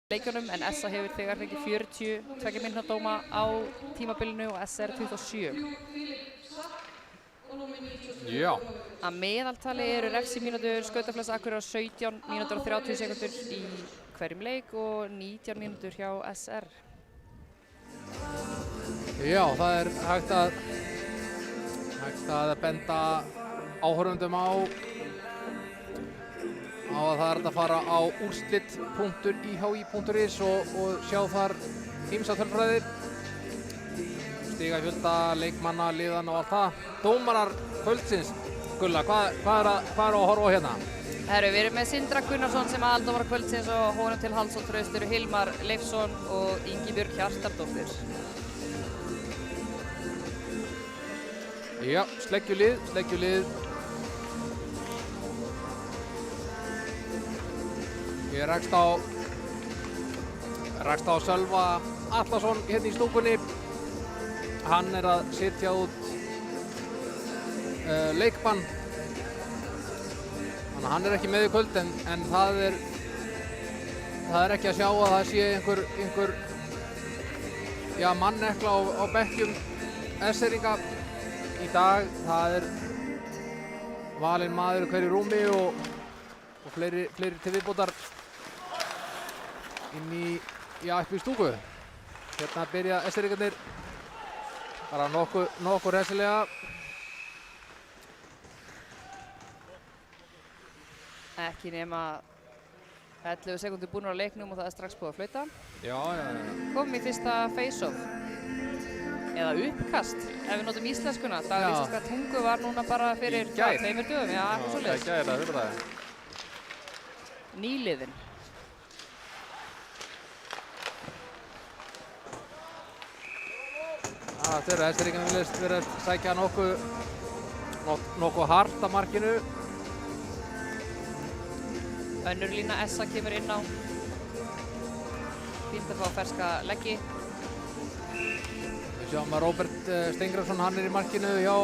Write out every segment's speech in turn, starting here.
leikjunum en SA hefur þegar fengið 42 mínútna dóma á tímabilinu og SR 27. Já. Að meðaltali eru refsimínútur Skautafless Akureyrar 17 mínútur og 30 sekúndur í hverjum leik og 19 mínútur hjá SR. Já, það er hægt að benda áhorfendum á að það er hægt að fara á úrslit.ihi.is og sjá þar ýmsa tölfræði, stigafjölda, leikmanna, liðan og allt það. Dómarar kvöldsins, Gulla, hvað er að horfa á hérna? Herru, við erum með Sindra Gunnarsson sem aðaldómara kvöldsins og honum til hals og traust eru Hilmar Leifsson og Ingibjörg Hjartardóttir. Já, sleggjulið. Ég rakst á Sölva Atlason hérna í stúkunni. Hann er að setja út leikbann. Þannig að hann er ekki með í kvöld en það er ekki að sjá að það sé einhver mannekla á bekkjum S-eringa í dag. Það er valinn maður hverju rúmi og fleiri til viðbótar inn upp í stúku. Hérna byrja S-eringarnir bara nokkur hressilega. Ekki nema 11 sekúndur búnar á leiknum og það er strax búið að flauta. Já. Komum í fyrsta face-off. Eða uppkast, ef við notum íslenskuna. Dagur íslenska tungu var núna bara fyrir 2 dögum, já, eitthvað svoleiðis. Já, það er það. Nýliðin. Það er S-eringarnir virðast vera að sækja nokkuð hart að markinu. Önnur lína SA kemur inn á. Fínt að fá ferska leggi. Við sjáum að Róbert Steingrímsson, hann er í markinu hjá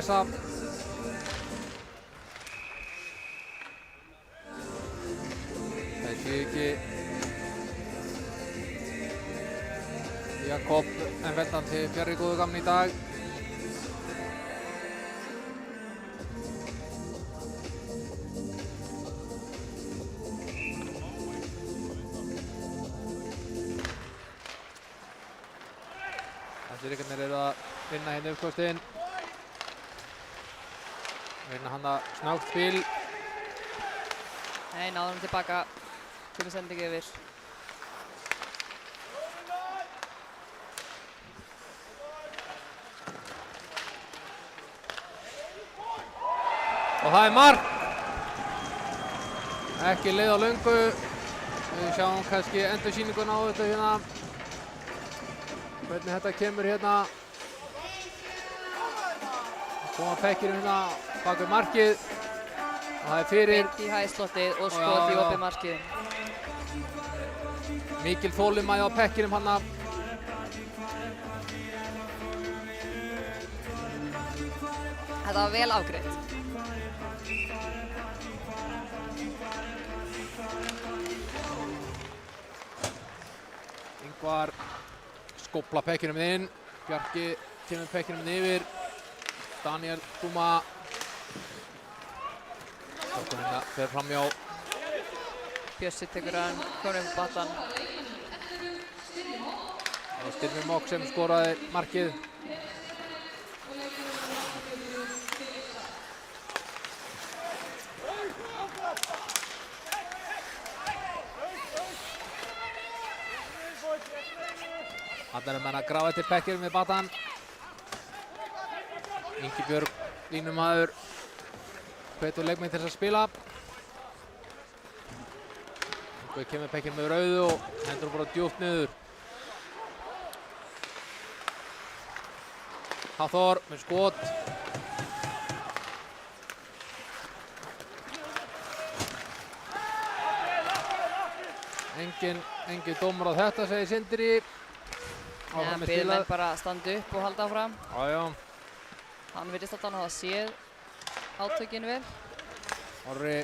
SA. Það sé ekki Jakob en veldan til fjarri góðu gamni í dag. S-eringarnir eru að vinna hérna uppkostinn. Vinna hann að snöggt spil. Nei, náðum tilbaka. Kemur sendingu yfir. Og það er mark. Ekki leið á löngu. Við sjáum kannski endursýninguna á þetta hérna. Hvernig þetta kemur hérna. Koma Pekkirinn hérna bak við markið. Og það er fyrir. Beint í hæslottið og skot í opið markið. Mikil þolinmæði á Pekkirinn hann. Þetta var vel afgreitt. Ingvar skópla Pekkirinn inn. Bjarki kemur Pekkirinn yfir. Daniel Duma. Þorkunina fer framjá. Bjössi tekur hann, konum upp batan. Það var Styrmir Mokk sem skoraði markið. Þarna eru menn að grafa til Pekkirinn við batan. Ingibjörg, línumaður, hvetur leikmenn til þess að spila. Ingibjörg kemur Pekkirinn með rauðu og hendur bara djúpt niður. Hafþór með skot. Engin dómur á þetta, segir Sindri. Ja, byrðir menn bara að standa upp og halda áfram. Já. Hann virðist að hann hafa séð átökinu vel. Orri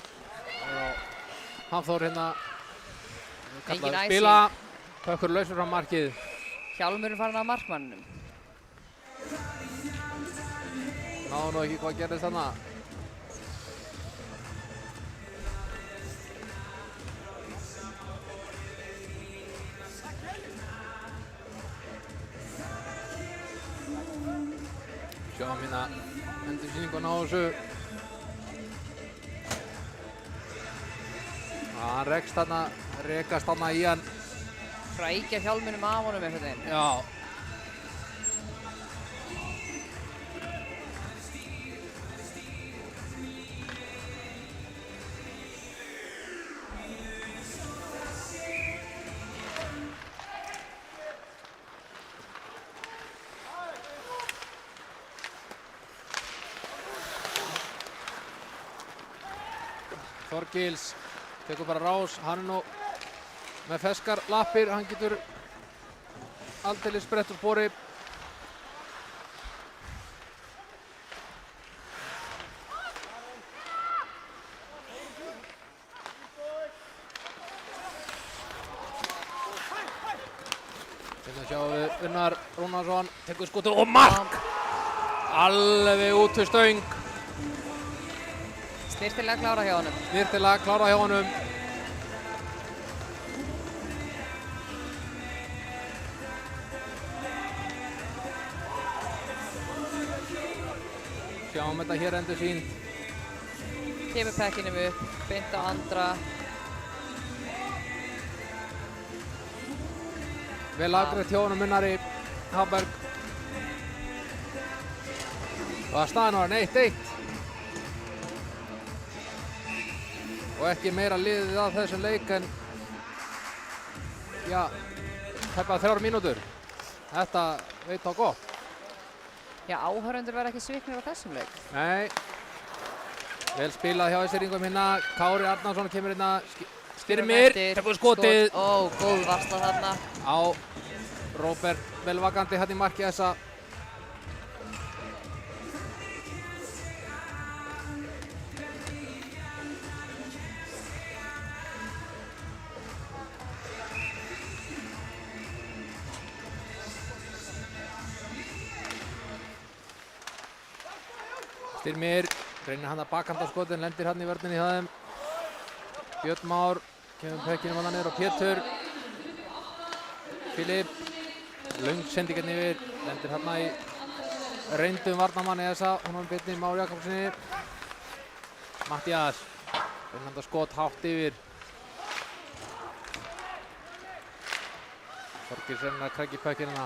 Hafþór hérna Engin æsing. Spila, Pökkur lausur frá markið. Hjálmurinn farin af markmannum. Náðu nú ekki hvað gerðist þarna. Sjáum hérna endursýninguna á þessu. Hann rekast þarna í hann. Frækja hjálminum af honum einhvern veginn. Já. Þorgils tekur bara rás, hann nú með ferskar lappir, hann getur aldeilis sprett úr spori. Hérna sjáum við Unnar Rúnarsson, tekur skotu og mark! Alveg út til stöng. Snirtilega klára hjá honum. Snirtilega klára hjá honum. Sjáum þetta hér endursýnt. Kemur pekkinum upp, beint á andra. Vel afgreitt hjá honum Unnari Hamberg. Og að staðan var 1-1. Og ekki meira liðið að þessum leik en já, tæplega 3 mínútur. Þetta veit á gott. Já, áhörfundur verða ekki sviknir á þessum leik. Nei. Vel spilað hjá Eskringum hérna. Kári Arnarsson kemur hérna. Styrmir, tekur skotið. Ó, góð varsla þarna. Á Róbert vel vakandi hérna í marki þessa. Styrmir reynir hann að bakhanda skotin, lendir hann í vörninni hjá þeim. Björn Már kemur pekkinum hann niður á Pétur. Filip, löng sendingin yfir, lendir hann í reyndum varnarmanni þessa, honum Byrni Már Jakobssoni. Mattías, reynir hann að skot hátt yfir. Þorgils reynir að krækja í pekkinuna.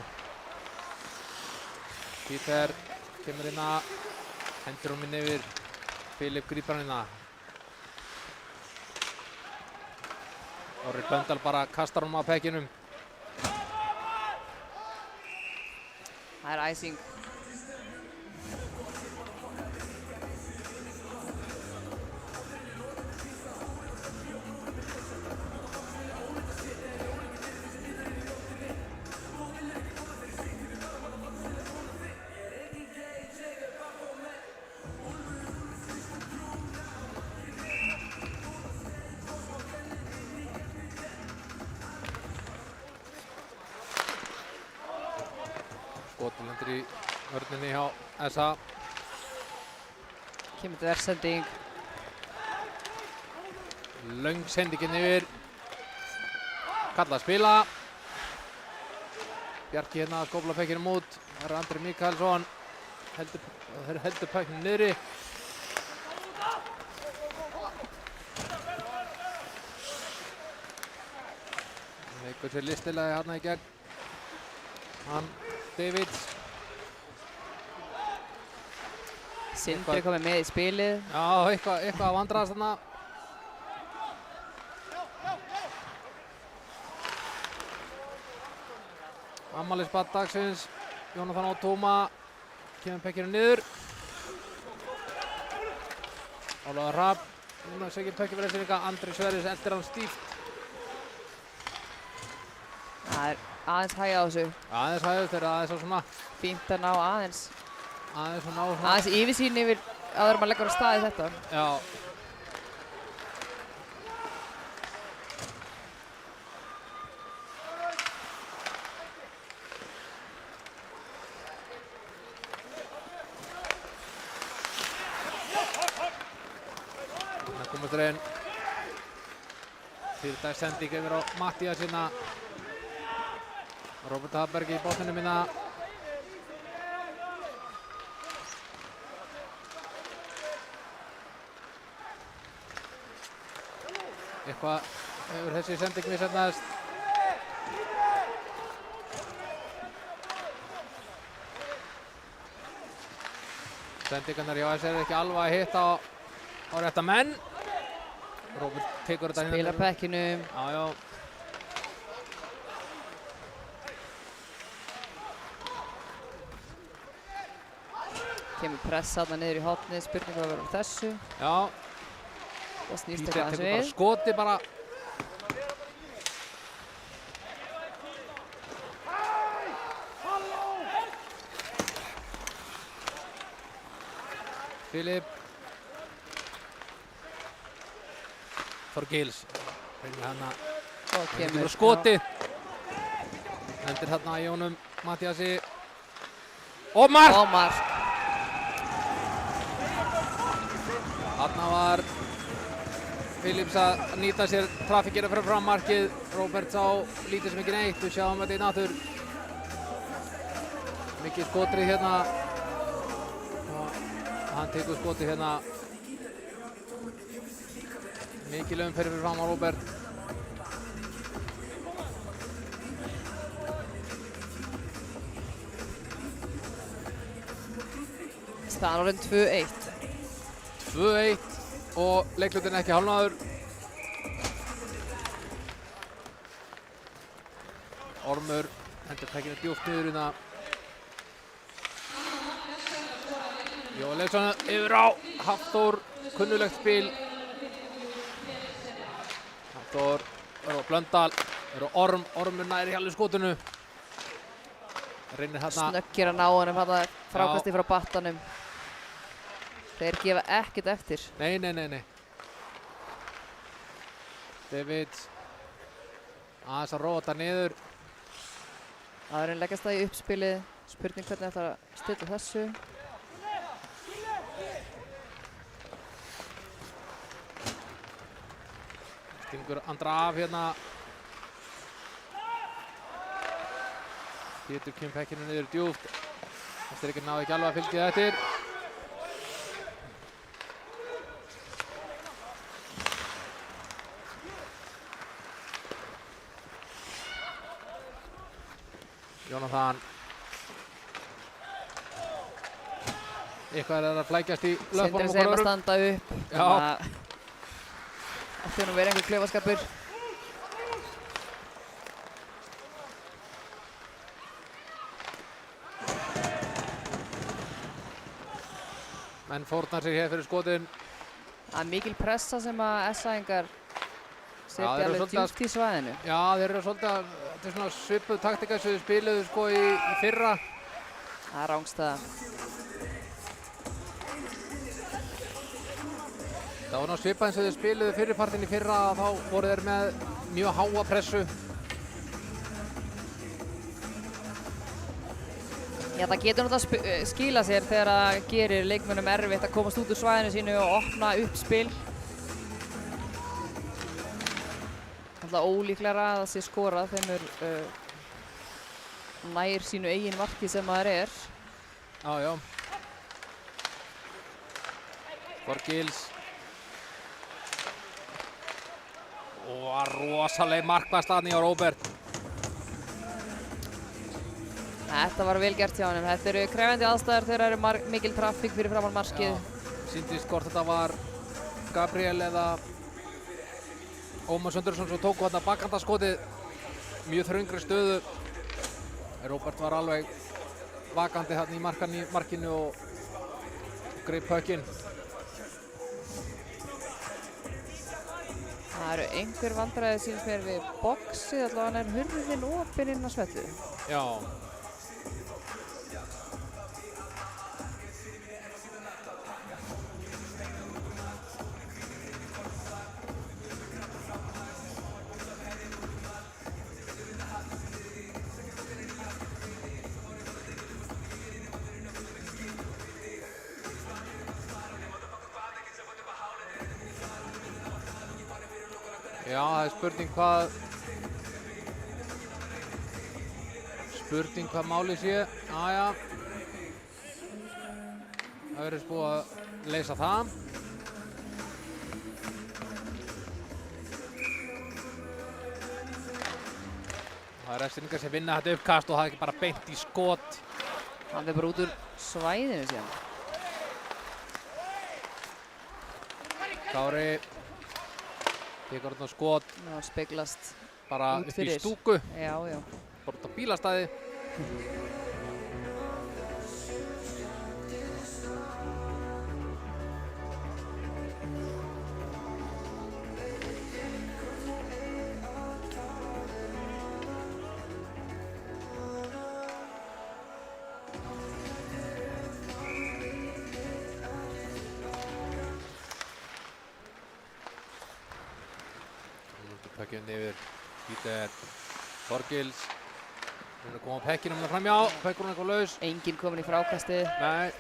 Píter kemur inn að hendur hún inn yfir. Filip grípar hann inn að. Orri Blöndal bara kastar hún á pekkinum. Það er æsing. Skotið lendir í vörninni hjá SA. Kemur þversending. Löng sendingin yfir. Kalla að spila. Bjarki hérna að skófla pekkinum út. Það er Andri Mikaelsson. Heldur pekkinum niðri. Leikur sér listilega hérna í gegn. Hann Davids. Sindri komið með í spilið. Já, eitthvað að vandrast þarna. Afmælisbarn dagsins, Jónatan Ótóma, kemur pekkinu niður. Ólafur Hrafn, núna segir pekki fyrir Eskringa, Andri Sverris eldir hann stíft. Það er aðeins hægja á þessu. Aðeins hægust þeirra, aðeins á svona. Fínt að ná aðeins. Aðeins að ná svona. Aðeins yfirsýn yfir áður maður leggur á stað í þetta. Já. Hólmasturinn. Fyrirtæk sending yfir á Matthías hérna. Róbert Hafberg í botninum hérna. Eitthvað hefur þessi sending misheppnaðist. Sendingarnar hjá SR ekki alveg að hitta á rétta menn. Róbert tekur þetta hérna. Spila pekkinum. Já. Kemur pressa þarna niður í hornið, spurning hvað verður þessu. Já. Það snýst Peter eitthvað aðeins tekur bara við. skoti bara. Filip. Þorgils. Reynir hann Og kemur skoti. Endir þarna í honum Matthíasi. Og mark! Og mark. Þarna var Philips að nýta sér trafikkera fyrir fram markið. Róbert sá lítið sem ekki neitt. Við sjáum þetta í náttúr. Mikið skotrið hérna. Og hann tekur skotið hérna. Mikið umferð fyrir fram á Róbert. Staðan orðin 2-1. 2-1 og leikhlutinn ekki hálfnaður. Ormur hendur tækinu djúpt niður hérna. Jói Leifsson yfir á Hafþór, kunnulegt spil. Hafþór er á Blöndal, er á Ormur næri alveg skotinu. Reynir þarna. Snöggir að ná honum þarna frákasti frá battanum. Þeir gefa ekkert eftir. Nei. David aðeins að róta niður. Aðurinn leggjast það í uppspilið. Spurning hvernig ætlar að stilla þessu. Stingur Andra af hérna. Pétur kemur pekkinu niður djúpt. Þessir náðu ekki alveg að fylgja eftir. Jónatan. Eitthvað er að flækjast í löpunum Sindri sem að standa upp. Já. Ætti nú verið einhver klaufaskapur. Menn fórnar sig hér fyrir skotin. Það er mikil pressa sem að SA-ingar setja þeir eru alveg svolítið djúpt í svæðinu. Já, þeir eru svolítið að, þetta er svona svipuð taktika sem við spiluðu sko í fyrra. Það er rángstæða. Það var náttúrulega svipað eins og þið spiluðu fyrirpartinn í fyrra og þá voru þeir með mjög háa pressu. Já, það getur náttúrulega skila sér þegar það gerir leikmönnum erfitt að komast út úr svæðinu sínu og opna upp spil. Alltaf ólíklegra að það sé skorað þeim nær sínu eigin marki sem það er. Já. Þorgils. Og var rosaleg markværsla á Róbert. Þetta var vel gert hjá honum. Þetta eru krefjandi aðstæður þegar það eru mikil traffík fyrir framan markið. Sýndist hvort þetta var Gabriel eða Ómar Söndursson sem tóku þarna bakkandaskotið. Mjög þröngri stöðu. Róbert var alveg vakandi hérna í markinu og greip högginn. Það eru einhver vandræði síns mér við boxið, allavega er hurðin opin inn á svellu. Já. Já, það er spurning hvað málið sé. Jæja. Það verður búið að leysa það. Það er Eskfirðingar sem vinna þetta uppkast og það er ekki bara beint í skot. Hann er bara út úr svæðinu síðan. Kári tekur þarna skot. Já, speglast bara út upp í fyrir. stúku. Já, já. Bara út á bílastæði. Pökkinn yfir Peter Þorgils. Hún er að koma á pekkinum framjá. Pekkur hún eitthvað laus. Enginn komin í frákastið. Nei.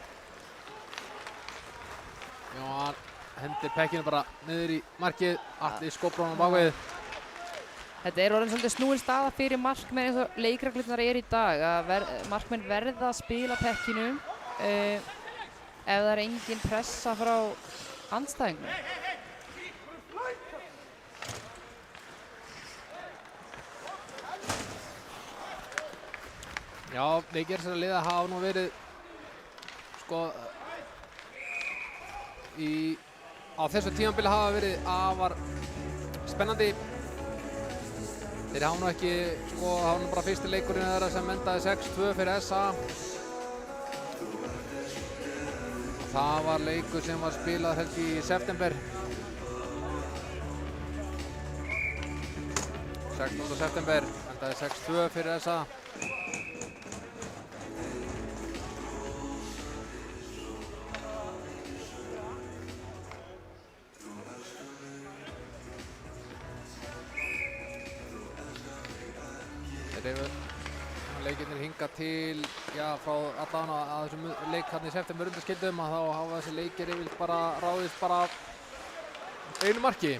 Já, hann hendir pekkinu bara niður í markið. Atli skopar hann á bakvið. Þetta er orðin svolítið snúin staða fyrir markmenn eins og leikreglurnar í dag. Að markmenn verða að spila pekkinu ef það er engin pressa frá andstæðingnum. Já, leikir þessara liða hafa nú verið sko á þessu tímabili hafa verið afar spennandi. Þeir hafa nú ekki hafa nú bara fyrsti leikurinn þeirra sem endaði 6-2 fyrir SA. Það var leikur sem var spilað held í september. 16. september endaði 6-2 fyrir SA. Leikirnir hinga til, já, frá allan að þessum leik hann í september undanskildum að þá hafa þessi leikir yfirleitt bara ráðist bara einu marki.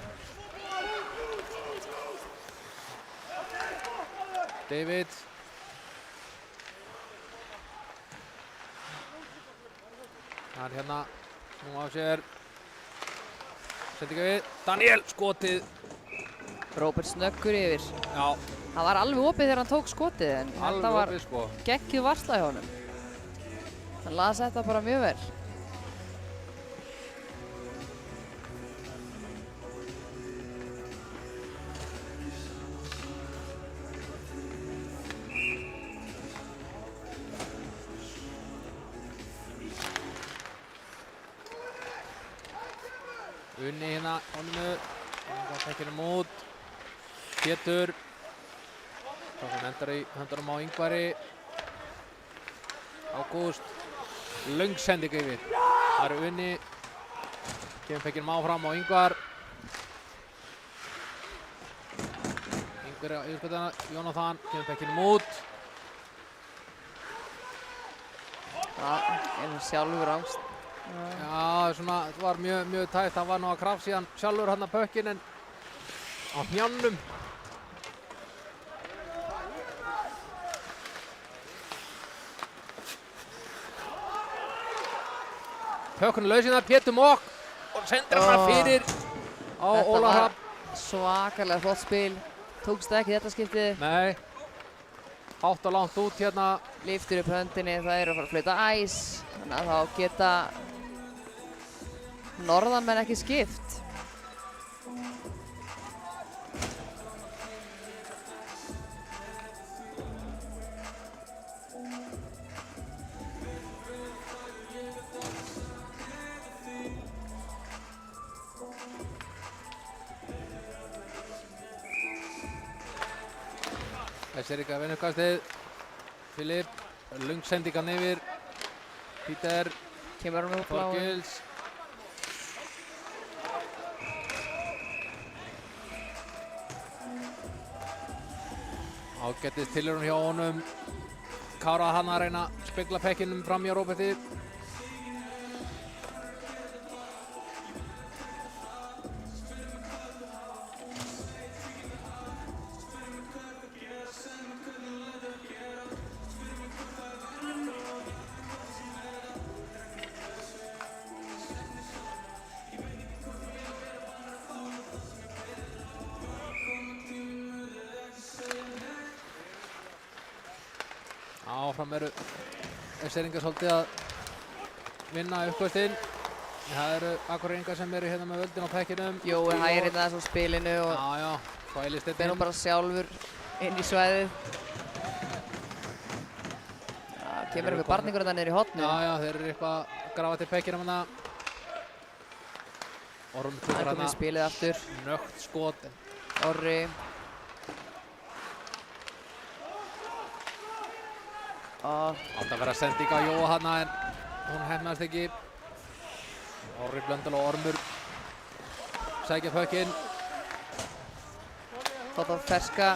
David. Það er hérna, nú á sér sendinga við, Daniel skotið. Róbert snöggur yfir. Já. Það var alveg opið þegar hann tók skotið en þetta var geggjuð varsla hjá honum. Hann las þetta bara mjög vel. Unni hérna, það tekir hann út. Pétur. Það endar í höndunum á Ingvari. Ágúst. Löng sending yfir. Það eru Unni. Kemur pekkinum áfram á Ingvar. Ingvar á yfirskotana. Jónatan. Kemur pekkinum út. Það er sjálfur ángst. Já, svona, það var mjög tæft. Hann var nú að krafsa síðan sjálfur hann að pökkin en á hnjánum. Pökkun er lausinn það, Pétur Mók og sendir hann bara fyrir á Óla Hrafn. Þetta var svakalega flott spil. Tókst það ekki þetta skiptið. Nei. Hátt og langt út hérna. Lyftir upp höndinni, það eru að fara að flauta æs. Þannig að þá geta norðanmenn ekki skipt. Eskfirðingar vinna uppkastið. Filip, löng sendingan yfir. Peter. Kemur hann upp lágur. Þorgils. Ágættist tilraun hjá honum. Kára hann að reyna að spegla pekkinum fram hjá Róberti. áfram eru Seringar svolítið að vinna uppkvöstinn. Það eru Akureyringar sem eru hérna með völdin á pekkinum. Jói hægir hérna þess á spilinu og Já, þvælist fer þetta nú inn. bara sjálfur inn í svæðið. Kemur einhver barningur þetta niður í hornu. Já, þeir eru eitthvað að grafa til pekkinum hana. Orm Það klukkur er komið í hana spilið aftur. nögt skot. Orri. Átti að vera sending á Jóa hana en hún hefnaðist ekki. Orri Blöndal og Ormur sækja pökkinn. Þótt á ferska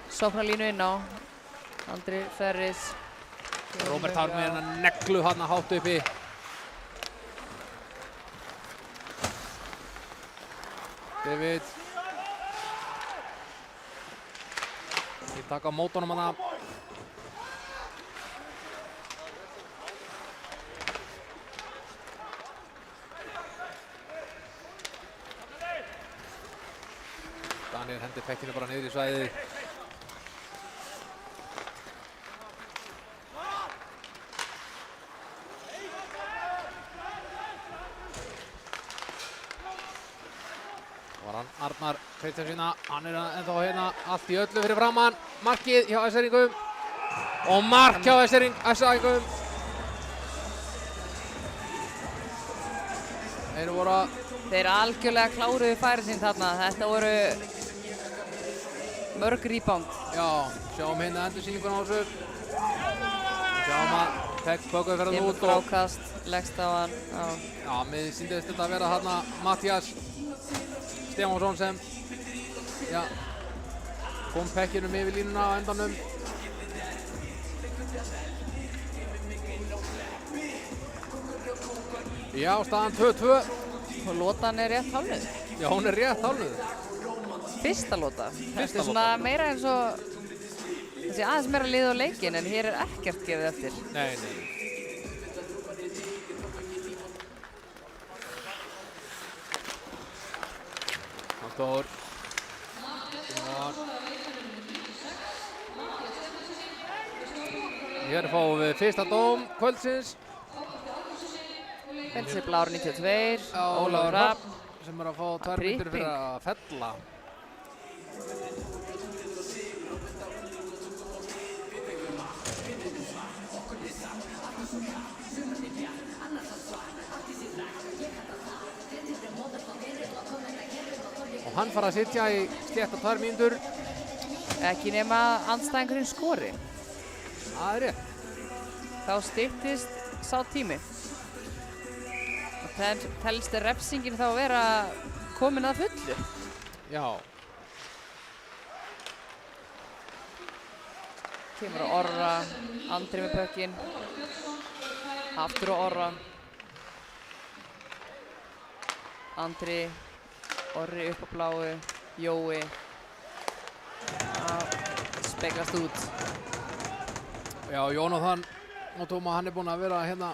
sóknarlínu inn á. Andri Ferris. Róbert Hár með hennar neglu hana hátt uppi. David. Þeir taka á mótunum hana. Daniel hendir pekkinu bara niður í svæðið. Arnar Kristjánsson, hann er ennþá hérna allt í öllu fyrir framann. Markið hjá S-æringum og mark hjá S-æringum. Þeir algjörlega kláruðu færið sín þarna. Þetta voru mörg rebound. Já, sjáum hérna endursýninguna á þessu. Sjáum að Pökkuð fer hann út og frákast, leggst á hann. Já, mér sýndist þetta að vera hérna Matthías Stefánsson sem kom pekkinum yfir línuna á endanum. Já, staðan 2-2. Og lotan er rétt hálfnuð. Já, hún er rétt hálfnuð. Fyrsta lota. Þetta er svona lota. meira eins og þessi aðeins meira lið á leikinn en hér er ekkert gefið eftir. Nei. Halldór. Hér fáum við fyrsta dóm kvöldsins. Belsi Blár 92, Ólafur Hrafn. Sem er að fá 2 mínútur fyrir að fella. Og hann fara að sitja í slétta 2 mínútur. Ekki nema andstæðingurinn skori. Það er rétt. Þá styttist sá tími. Og telst refsingin þá að vera komin að fullu. Já. Kemur á Orra, Andri með pökkinn. Aftur á Orra. Andri, Orri upp á bláu, Jói. Speglast út. Já, Jónatan Tóma, hann er búinn að vera hérna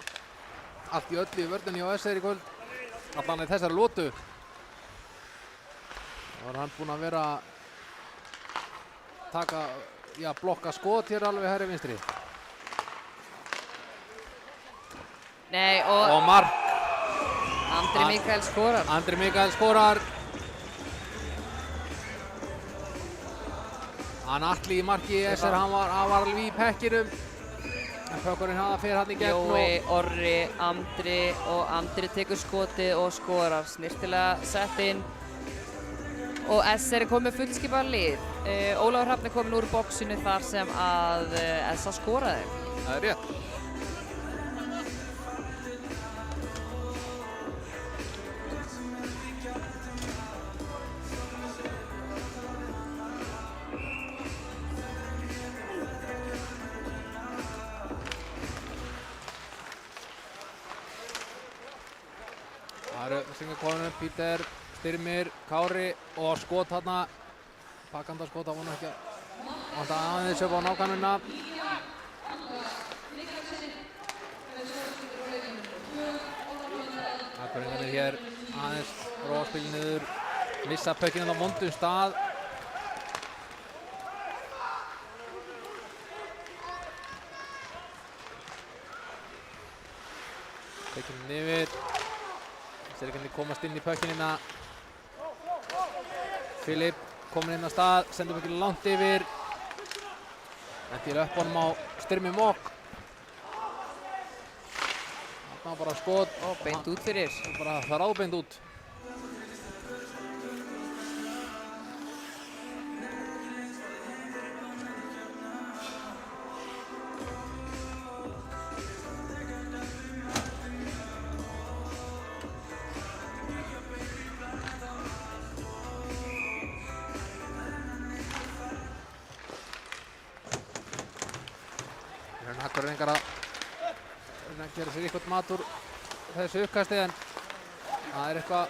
allt í öllu í vörðinni á S-er í kvöld. Allan í þessari lotu. Þá er hann búinn að vera blokka skot hér alveg hægri vinstri. Nei, og mark. Andri Mikael skorar. Andri Mikael skorar. Hann Atli í marki í S-er, hann var alveg í pekkinum. En pökkurinn fyrir hann í gegn. Jói, Orri, Andri og Andri tekur skotið og skorar. Snirtilega sett inn. Og S-er er komið fullskipað lið. Ólafur Hrafn er komin úr boxinu þar sem að S-a skoraði. Það er rétt. Það eru singakonur, Pítur, Styrmir, Kári og skot þarna. Bakkandaskot, það vona ekki að vanta aðeins upp á nákvæmuna. Akureyringarnir hér aðeins róspil niður, missa pökkinn á vondum stað. Pekkin yfir. Sér ekki henni komast inn í pökkinina. Filip komin inn á stað, sendur Pekkin langt yfir. Hendir upp honum á Styrmi Mokk. Þarna bara skot. Og beint út fyrir. Bara það ráðbeint út. Akureyringar að reyna að gera sér eitthvað mat úr þessu uppkasti en það er eitthvað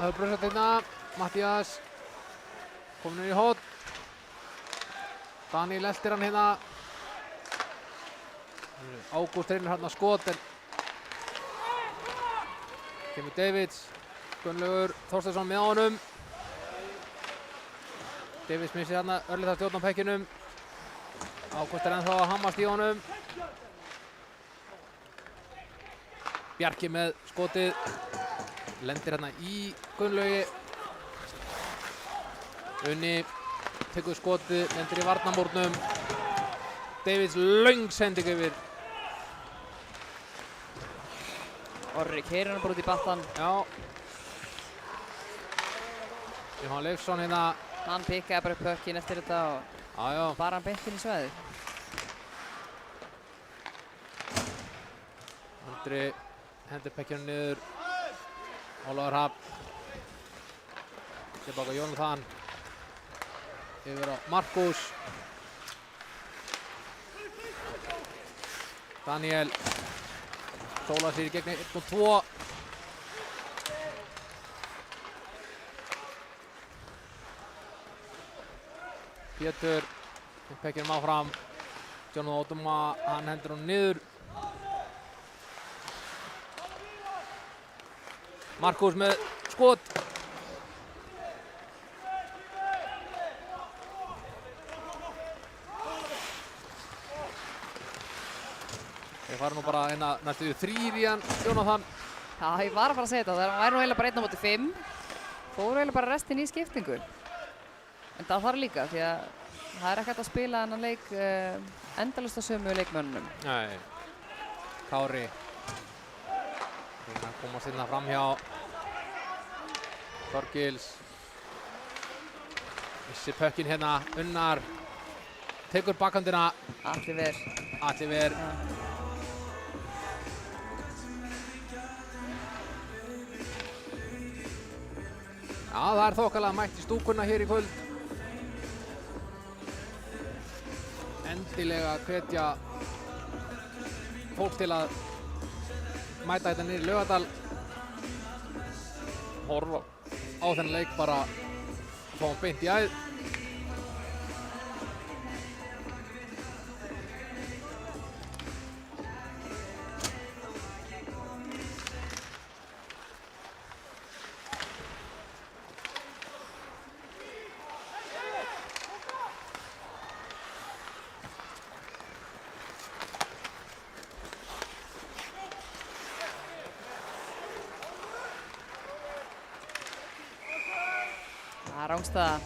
að bröðsast hérna. Mattías komin í hótt. Daniel eltir hann hérna. Ágúst reynir hérna skot en kemur Davids. Gunnlaugur Þorsteinsson með honum. Davids missir hérna örlítið að stjórna á pekkinum. Ágúst er ennþá að hamast í honum. Bjarki með skotið. Lendir hérna í Gunnlaugi. Unni tekur skotið, lendir í varnarmúrnum. Davids löng sending yfir. Orri keyrir hann bara út í battan. Já. Jóhann Leifsson hérna. Hann pikkaði bara upp pökkinn eftir þetta og bara hann beint inn í svæðið. Andri hendur pekkjunum niður. Ólafur Hafn. Tilbaka Jónatan. Yfir á Markus. Daniel. Sólar sér í gegn 1 og 2. Pétur. Pekkjunum áfram. Jonathan Ótuma, hann hendur hún niður. Markus með skot. Þeir fara nú bara inn að næstu 3 í hann, Jónatan. Já, ég var að fara að segja þetta. Það væri nú eiginlega bara 1 á móti 5. Fóru eiginlega bara restin í skiptingu. En það þarf líka því að það er ekki hægt að spila þennan leik endalaust á sömu leikmönnum. Nei. Kári. Reyna að komast hérna framhjá. Þorgils. Missi pökkinn hérna. Unnar. Tekur bakhandina. Atli Ver. Atli Ver. Já, það er þokkalega mætt í stúkuna hér í kvöld. Endilega hvetja fólk til að mæta þetta niður í Laugardal. Horfa á þennan leik bara fá hann beint í æð. Rángstaða.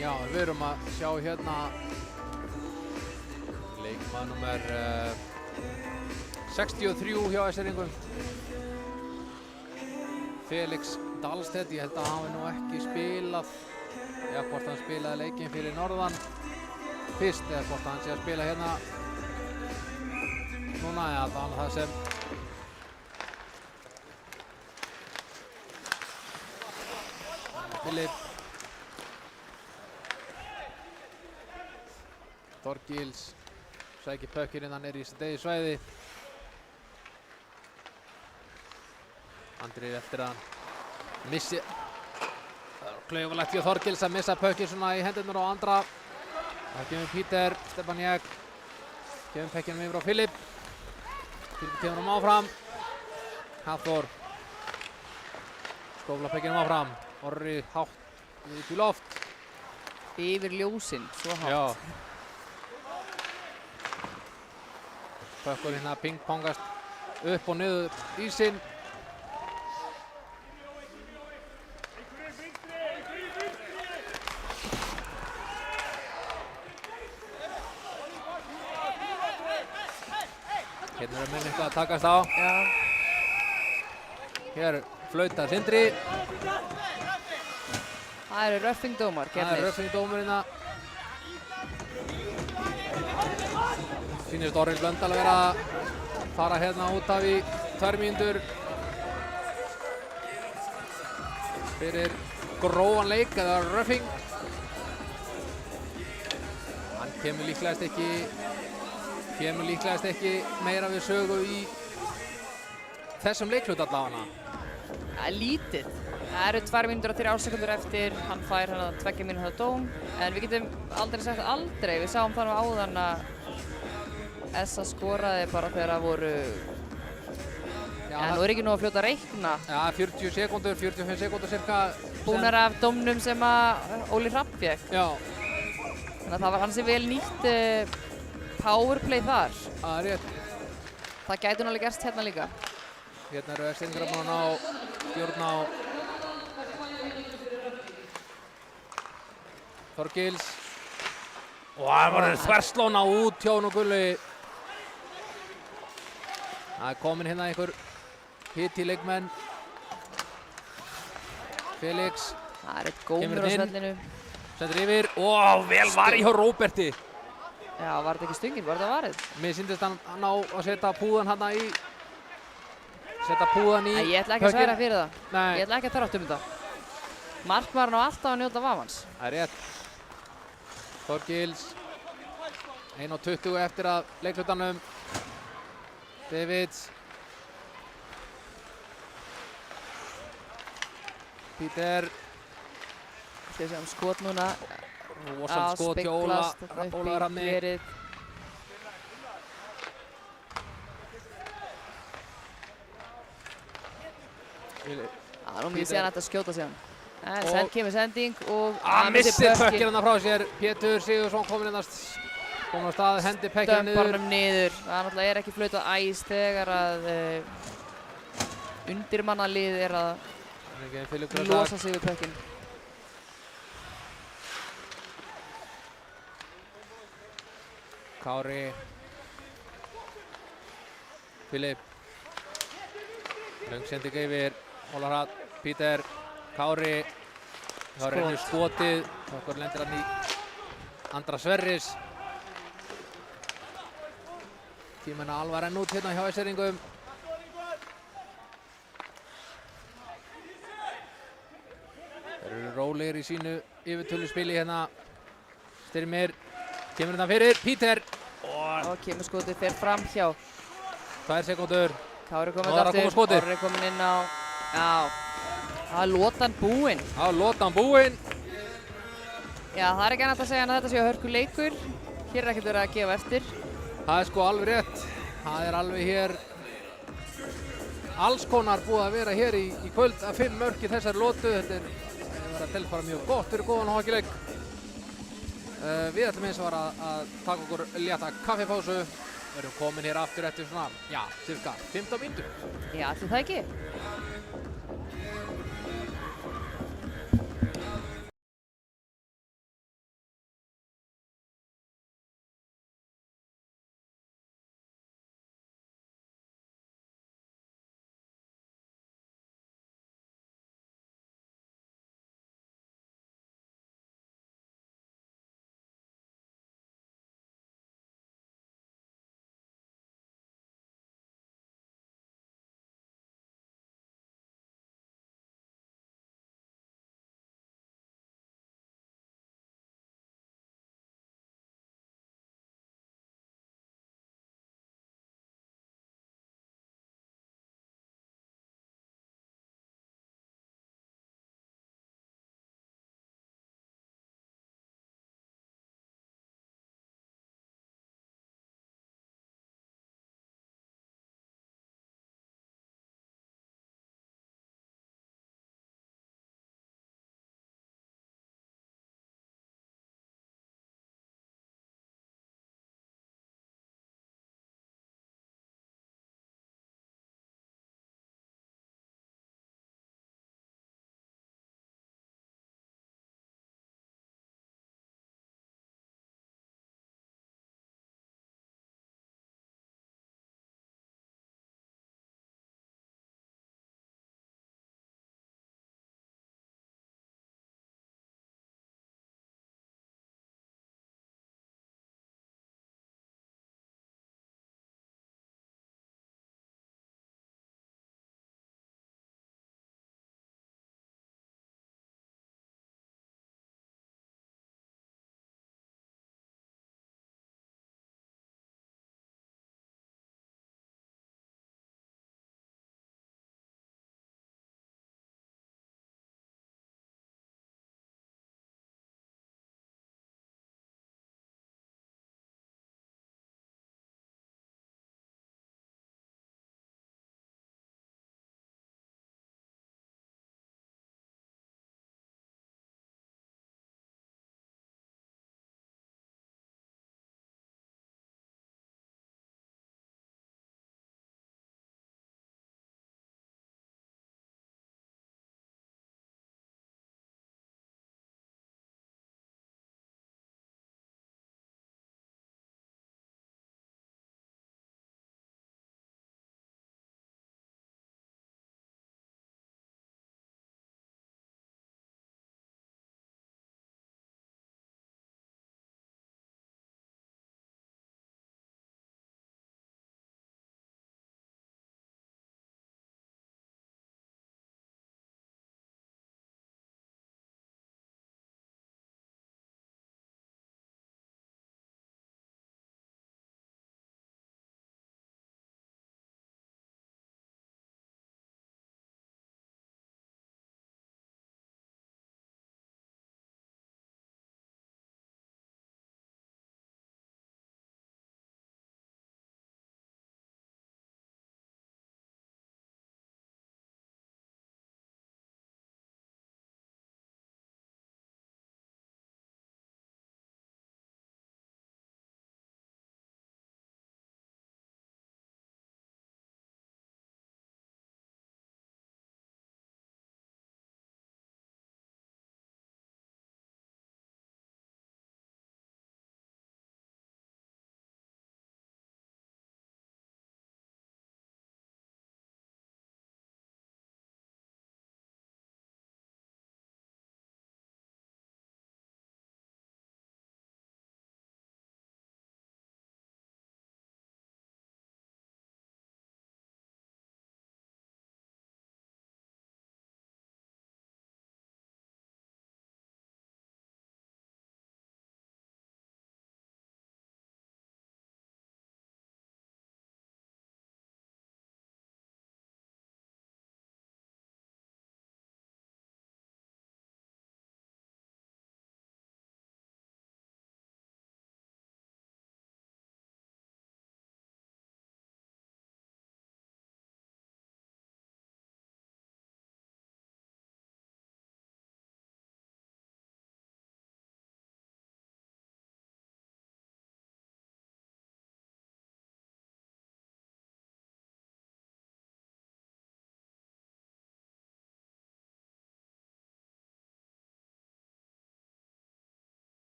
Já, við erum að sjá hérna leikmann númer 63 hjá S-ringum. Felix Dahlstedt, ég held að hann hafi nú ekki spilað, eða hvort hann spilaði leikinn fyrir norðan fyrst, eða hvort hann sé að spila hérna núna, eða það sem Filip. Þorgils sækir pökkinn innan er í stegi svæði. Andri eftir að hann missi. Það er klaufalegt hjá Þorgils að missa pökkinn svona í hendurnar á andra. Það kemur Pítur Stefaniak. Kemur pökkinnum yfir á Filip. Filip kemur hann áfram. Hafþór. Skófla pökkinnum áfram. Orri hátt upp í loft. Yfir ljósinn, svo hátt. Já. Pökkur hérna pingpongast upp og niður ísinn. Hérna eru menn eitthvað að takast á. Já. Hér flautar Sindri. Það eru röffingdómar, Það er röffingdómur hérna. Sýnist Orri Blöndal að vera að fara hérna út af í 2 mínútur. Fyrir grófan leik eða röffing. Hann kemur líklegast ekki meira við sögu í þessum leiklut allavega. Það er lítið. Það eru 2 mínútur og 3 sekúndur eftir. Hann fær hérna 2 mínútur dóm. En við getum aldrei sagt aldrei. Við sáum þannig áðan að Essa skoraði bara þegar það voru... Já, nú er ekki nú að fljóta að reikna. Já, 40 sekúndur, 45 sekúndur cirka. Búnar af dómnum sem að Óli Hrafn fékk. Já. Þannig að það var hansi vel nýtt powerplay þar. Það er rétt. Það gæti nú alveg gerst hérna líka. Hérna eru Estendingar búin að ná stjórn á Þorgils. Og það var þverslóna út hjá hún og Gulli. Það er komin hérna einhver hit í leikmenn. Felix. Það er eitt gómur á svellinu. Sendur yfir. Ó, vel var í hjá Róberti. Já, var þetta ekki stungin? Var þetta varið? Mér sýndist hann ná að setja púðan hérna í. Setja púðan í. Ég ætla ekki að sværa fyrir það. Nei. Ég ætla ekki að þrátt þetta. Markmaðurinn á alltaf að njóta vafans. Það er rétt. Þorgils. 1:20 eftir að leiklutanum. Davids. Peter. Við séum skot núna. Rosalega skot hjá Óla. Óla Rafni. Nú mér sé hann hægt að skjóta sig hann. En kemur sending og missir pökkir hann frá sér. Pétur Sigurðsson kominn á stað, hendi pökkir niður. Stömparnum niður. Það náttúrulega er ekki flautað æs þegar að undirmannalið er að losa sig við pökkinn. Kári. Filip. Löng sending yfir. Óla Hrafn. Peter. Kári. Það var reynir skotið. Okkur lendir hann í Andra Sverris. Tíminn alvar enn út hérna hjá Esseringum. Þeir eru rólegir í sínu yfirtöluspili hérna. Styrmir. Kemur hérna fyrir. Peter. Og kemur skotið fer fram hjá. 2 sekúndur. Kári komið aftur. Orri kominn inn á. Já. Það er lotan búinn. Já, lotan búinn. Já, það er ekki annað að segja en að þetta sé hörkuleikur. Hér er ekkert verið að gefa eftir. Það er sko alveg rétt. Það er alveg hér alls konar búið að vera hér í kvöld að 5 mörk í þessari lotu. Þetta er verið að telpa mjög gott fyrir góðan hockeyleik. Við ætlum eins og var að taka okkur létta kaffipásu. Við erum komin hér aftur eftir svona, já, cirka 15 mínútur. Já, ætli það ekki.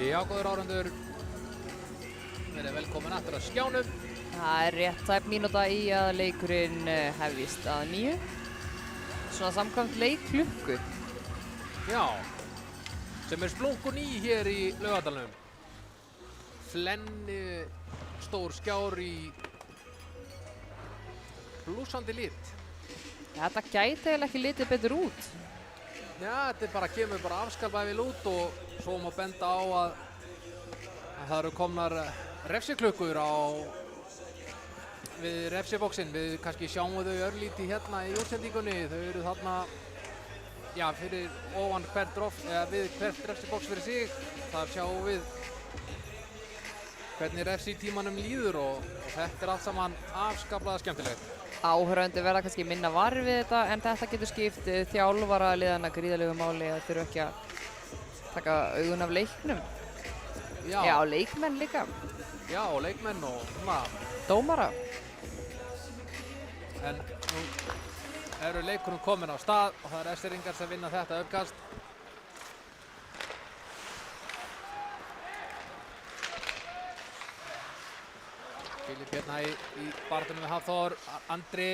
Já, góður áhorfendur, verið velkomin aftur að skjánum. Það er rétt tæp mínúta í að leikurinn hefjist að 9. Svona samkvæmt leikklukku. Já, sem er splungun í hér í Laugardalnum. Flenni stór skjár í blúsandi lit. Þetta gæti eiginlega ekki litið betur út. Já, þetta kemur bara afskaplega vel út og svo má benda á að það eru komnar refsiklukkur við refsiboxinn. Við kannski sjáum þau örlítið hérna í útsendingunni. Þau eru þarna, já, fyrir ofan við hvert refsibox fyrir sig. Þar sjáum við hvernig refsitímanum líður og þetta er allt saman afskaplega skemmtilegt. Áhorfendur verða kannski minna varð við þetta en þetta getur skipt þjálfara liðana gríðarlegu máli að þurfa ekki að taka augun af leiknum. Já, leikmenn líka. Já, leikmenn og svona. Dómara. En nú eru leikurinn komin á stað og það eru Eskfirðingar sem vinna þetta uppkast. Filip hérna í barðunum við Hafþór. Andri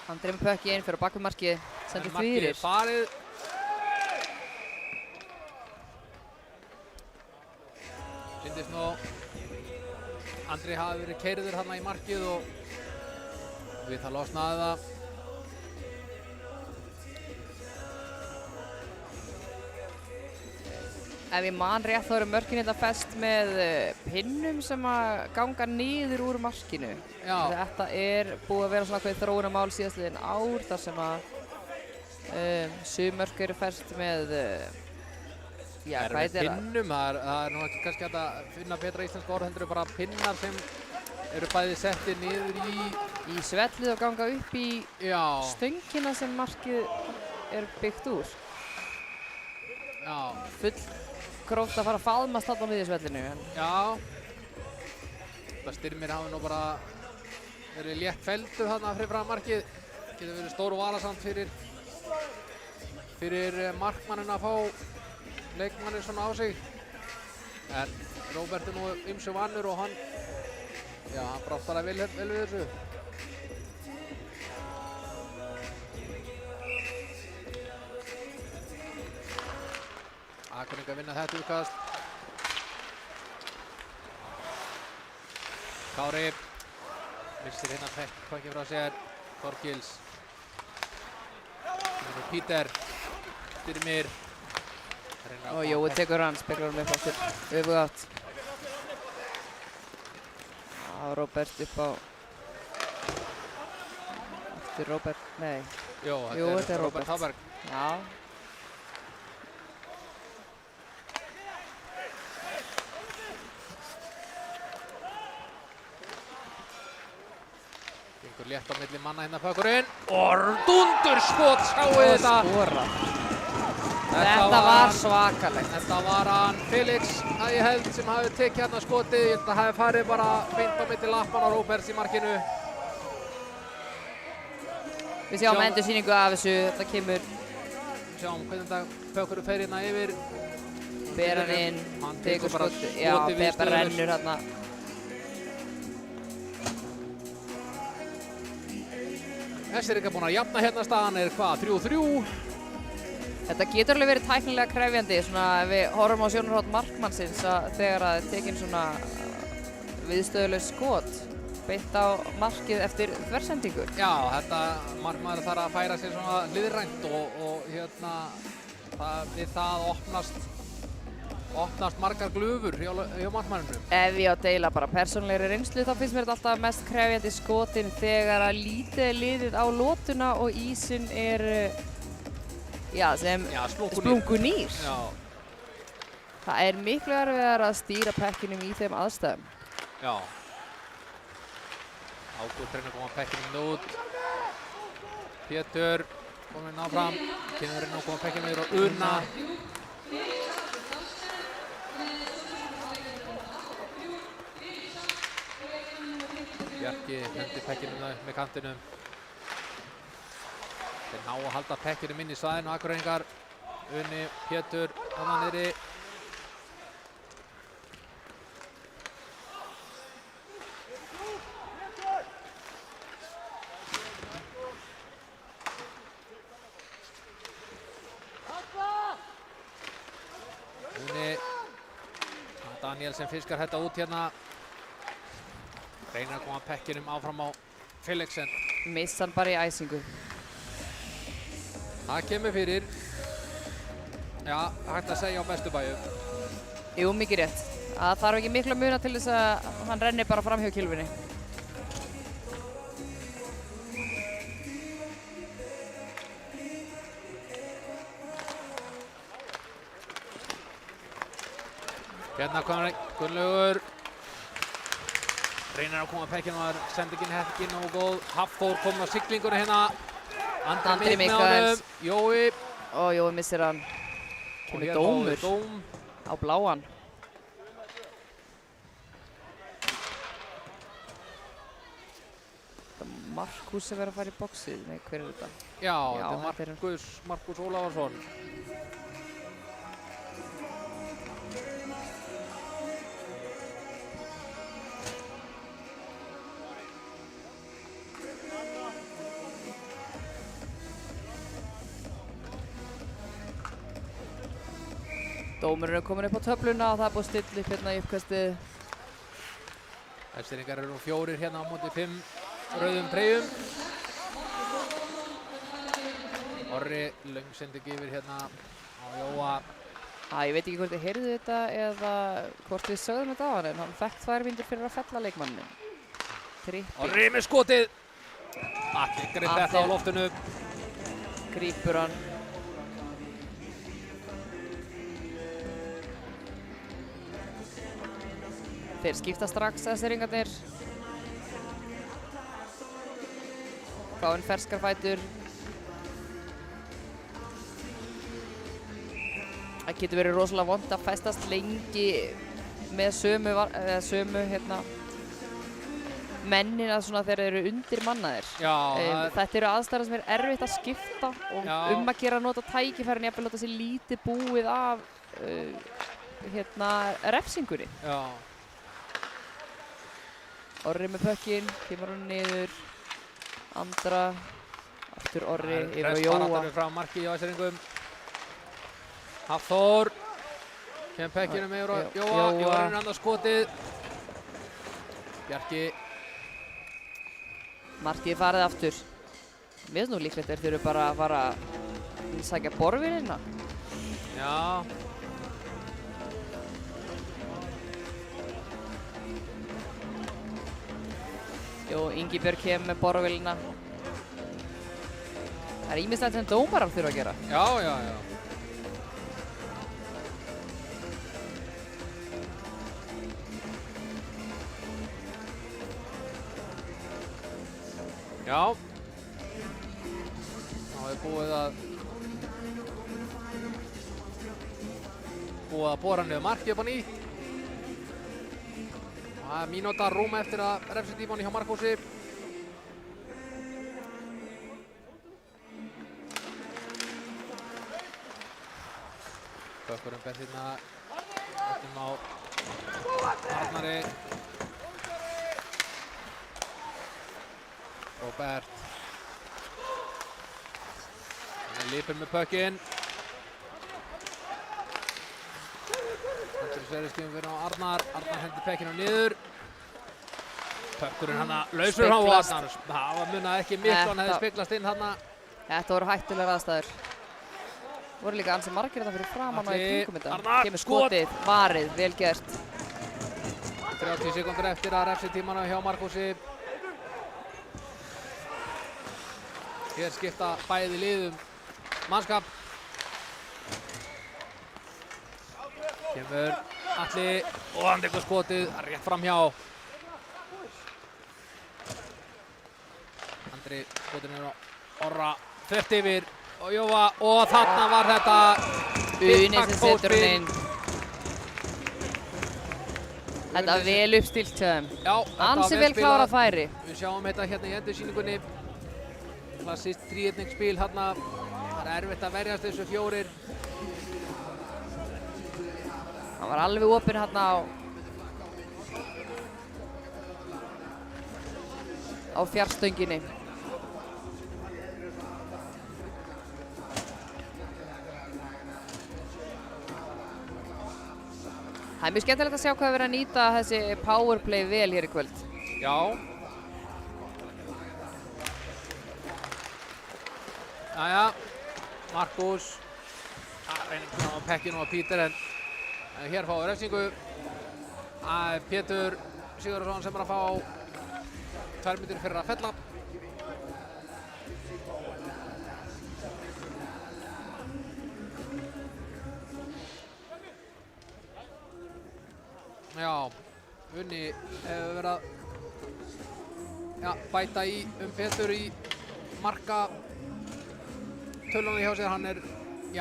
með pökkinn fyrir á bakvið markið. Sendir fyrir. Farið. Sýndist nú Andri hafi verið keyrður hérna í markið og við það losnaði það. Ef ég man rétt þá eru mörkin þetta fest með pinnum sem að ganga niður úr markinu. Já. Þetta er búið að vera svona ákveðið þróunarmál síðastliðin ár þar sem að sum mörk eru fest með já, hvað heitir það? Pinnum, það er nú ekki kannski hægt að finna betra íslenska orð heldur bara pinnar sem eru bæði settir niður í svellið og ganga upp í já. Stöngina sem markið er byggt úr. Já. Full gróft að fara að faðmast þarna á miðjusvellinu. Já. Það Styrmir hafi nú bara verið létt feldu þarna fyrir fram markið. Getur verið stór og valasamt fyrir markmanninn að fá leikmannir svona á sig. En Róbert er nú ymsu vannur og hann bráttar að vel við þessu. Akureyringar vinna þetta uppkast. Kári missir hérna pökkinn frá sér. Þorkils. Píter. Styrmir. Og Jói tekur hann, speklar hann upp aftur. Öfugátt. Róbert upp á. Eftir Róbert, nei. Jú, þetta er Róbert Hafberg. Já. Gengur létt á milli manna hérna pökkurinn. Og dundurskot, sjáu þetta. Þetta var svakalegt. Þetta var hann Felix, að ég held, sem hafi tekið hérna skotið. Þetta hafi farið bara beint á milli lappan á Róberts í markinu. Við sjáum endursýningu af þessu, þetta kemur. Sjáum hvernig þetta pökkurinn fer hérna yfir. Ber hann inn, tekur skotið. Já, Peppa rennur hérna. Eskfirðingar búin að jafna hérna, staðan er hvað, 3-3. Þetta getur alveg verið tæknilega krefjandi, svona ef við horfum á sjónarhorn markmannsins þegar það er tekin svona viðstöðulaus skot beint á markið eftir þversendingu. Já, þetta markmaður þarf að færa sér svona hliðrænt og hérna við það opnast margar glufur hjá markmanninum. Ef ég á að deila bara persónulegri reynslu þá finnst mér þetta alltaf mest krefjandi skotin þegar að lítið er liðið á lótuna og ísinn er splunkunýr. Já. Það er miklu erfiðar að stýra pekkinum í þeim aðstæðum. Já. Ágúst reynir að koma pekkinum út. Pétur kominn áfram. Kynur reynir að koma pekkinum yfir og Una. Bjarki hendi pekkinum með kantinum. Þeir ná að halda pekkinum inn í svæðinu, Akureyringar. Uni, Pétur, þarna niðri. Daniel sem fiskar þetta út hérna. Reynir að koma pekkinum áfram á Felixen. Missa hann bara í æsingu. Það kemur fyrir. Já, hægt að segja á Vesturbæju. Jú, mikið rétt. Það þarf ekki mikla muna til þess að hann renni bara fram hjá kylfunni. Hérna komur Gunnlaugur. Reynir að koma pekkinn og sendingin ekki nógu góð. Hafþór komur á siglingunni hérna. Andri Mikaels. Jói. Og Jói missir hann. Kemur dómur á bláan. Það er Markus sem verður að fara í boxið. Nei, hver er þetta? Já, þetta er Markus Ólafsson. Dómurinn er komin upp á töfluna og það er búið að stilla upp hérna í uppkastið. Efstýringar eru nú 4 hérna á móti 5 rauðum treyjum. Orri löngsending yfir hérna á Jóa. Ég veit ekki hvort þið heyrðu þetta eða hvort þið sögðum þetta á hann, en hann fekk 2 mínútur fyrir að fella leikmannin. Orri með skotið. Atli greip þetta á loftinu. Grípur hann. Þeir skipta strax Eskfirðingarnir. Káinn ferskar fætur. Það getur verið rosalega vont að festast lengi með sömu mennina svona þegar þeir eru undir mannaðir. Þetta eru aðstæður sem er erfitt að skipta og að gera að nota tækifærin jafnvel láta sér lítið búið af refsingunni. Orri með pökkinn, kemur hann niður. Andra, aftur Orri yfir á Jóa. Pressbaráttur frá marki í Eskfirðingum. Hafþór kemur pekkinum yfir á Jóa. Jóa er hann á skotið. Bjarki. Markið farið aftur. Mér finnst nú líklegt þeir þurfi bara að fara að sækja borðvinina. Já. Ingibjörg kemur með borðvélina. Það er ýmislegt sem dómarar þurfa að gera. Já. Þá er búið að bora niður markið upp á nýtt. Það er mínúta rúma eftir að refsitímann hjá Markúsi. Bökkurinn ber hérna á Arnari. Róbert. Hann er lípur með pökkinn. Sverriskjum fyrir á Arnar. Arnar hendur pekkinu niður. Pökkurinn hana lausur á Arnar. Það var munað ekki miklu, hann hefði spiklast inn hana. Þetta voru hættulegar aðstæður. Voru líka ansi margir þetta fyrir framan og í kringum þetta. Arnar, kemur skotið, varið, vel gert. 30 sekúndur eftir að refsitímanum hjá Markúsi. Hér skipta bæði liðum mannskap. Kemur Atli og hann tekur skotið rétt framhjá. Andri skotið niður á Orra, þvert yfir og Jóa og þarna var þetta Uni sem setur hann inn. Þetta var vel uppstilt hjá þeim. Ansi vel klárað færi. Við sjáum þetta hérna í endursýningunni. Klassískt þríhyrningsspil hérna. Það er erfitt að verjast þessu 4. Hann var alveg opinn hérna á fjarstönginni. Það er mjög skemmtilegt að sjá hvað er verið að nýta þessi powerplay vel hér í kvöld. Já. Jæja, Markus reynir á pekkinu á Pítur en hér fáum við refsingu. Pétur Sigurðarsson sem er að fá 2 mínútur fyrir að fella. Já, Unni hefur verið að bæta í Pétur í marka tölunum hjá sér. Hann er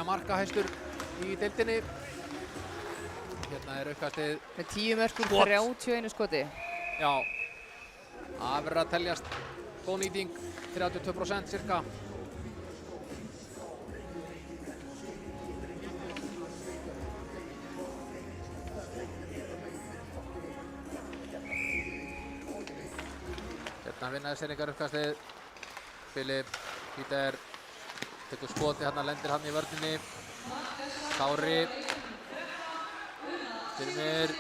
markahæstur í deildinni. Hérna er uppkastið Með 10 mörkum, 31 skoti. Já, það verður að teljast góð nýting, 32% cirka. Hérna vinnaði Seringar uppkastið. Filip, Pítur tekur skoti, hérna lendir hann í vörninni. Kári Styrmir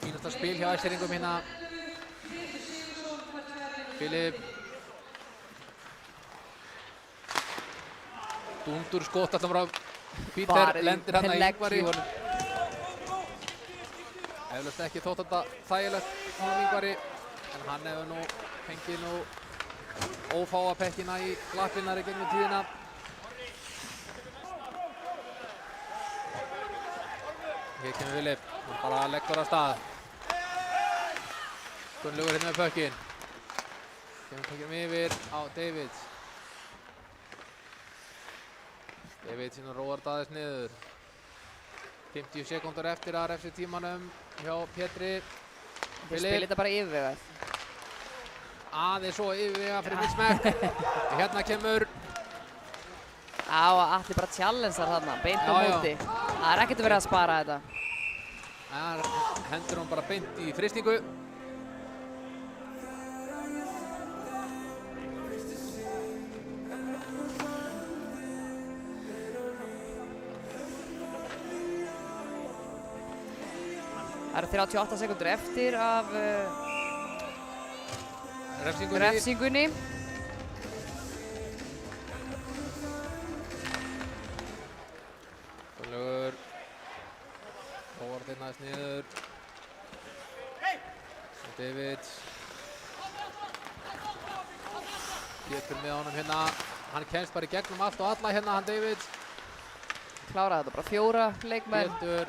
fínasta spil hjá Æsseringum hérna. Filip dundur skot allan frá Pítur, lendir hann í Ingvari. Eflaust ekki þótt þetta þægilegt honum Ingvari, en hann hefur nú fengið ófáa pekkina í lappirnar í gegnum tíðina. Hér kemur Filip, hann bara leggur af stað. Gunnlaugur hérna með pökkinn. Kemur pökkinum yfir á Davids. Davids síðan róar aðeins niður. 50 sekúndur eftir að refsi tímanum hjá Pétri. Þeir spila þetta bara yfirvegað. Aðeins svo yfirvega fyrir mitt smekk. Hérna kemur Allir bara challengear þarna, beint á móti. Það er ekkert verið að spara þetta. Þar hendur hún bara beint í frystingu. Það eru 38 sekúndur eftir af refsingunni. Gunnlaugur róar þeirna aðeins niður. Davids Pétur með honum hérna. Hann kemst bara í gegnum allt og alla hérna, hann Davids. Kláraði þetta bara 4 leikmenn. Pétur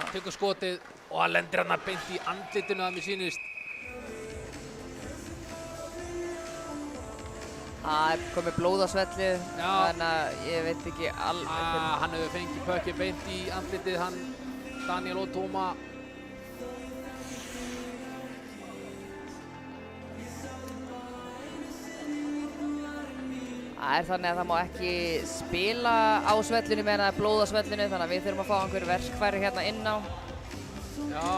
tekur skotið og hann lendir hann beint í andlitinu að mér sýnist. Það er komið blóð á svellið, þannig að ég veit ekki alveg. Hann hefur fengið pökkið beint í andlitið, hann Daniel Otoma. Það er þannig að það má ekki spila á svellinu meðan það er blóð á svellinu, þannig að við þurfum að fá einhver verkfæri hérna inn á. Já.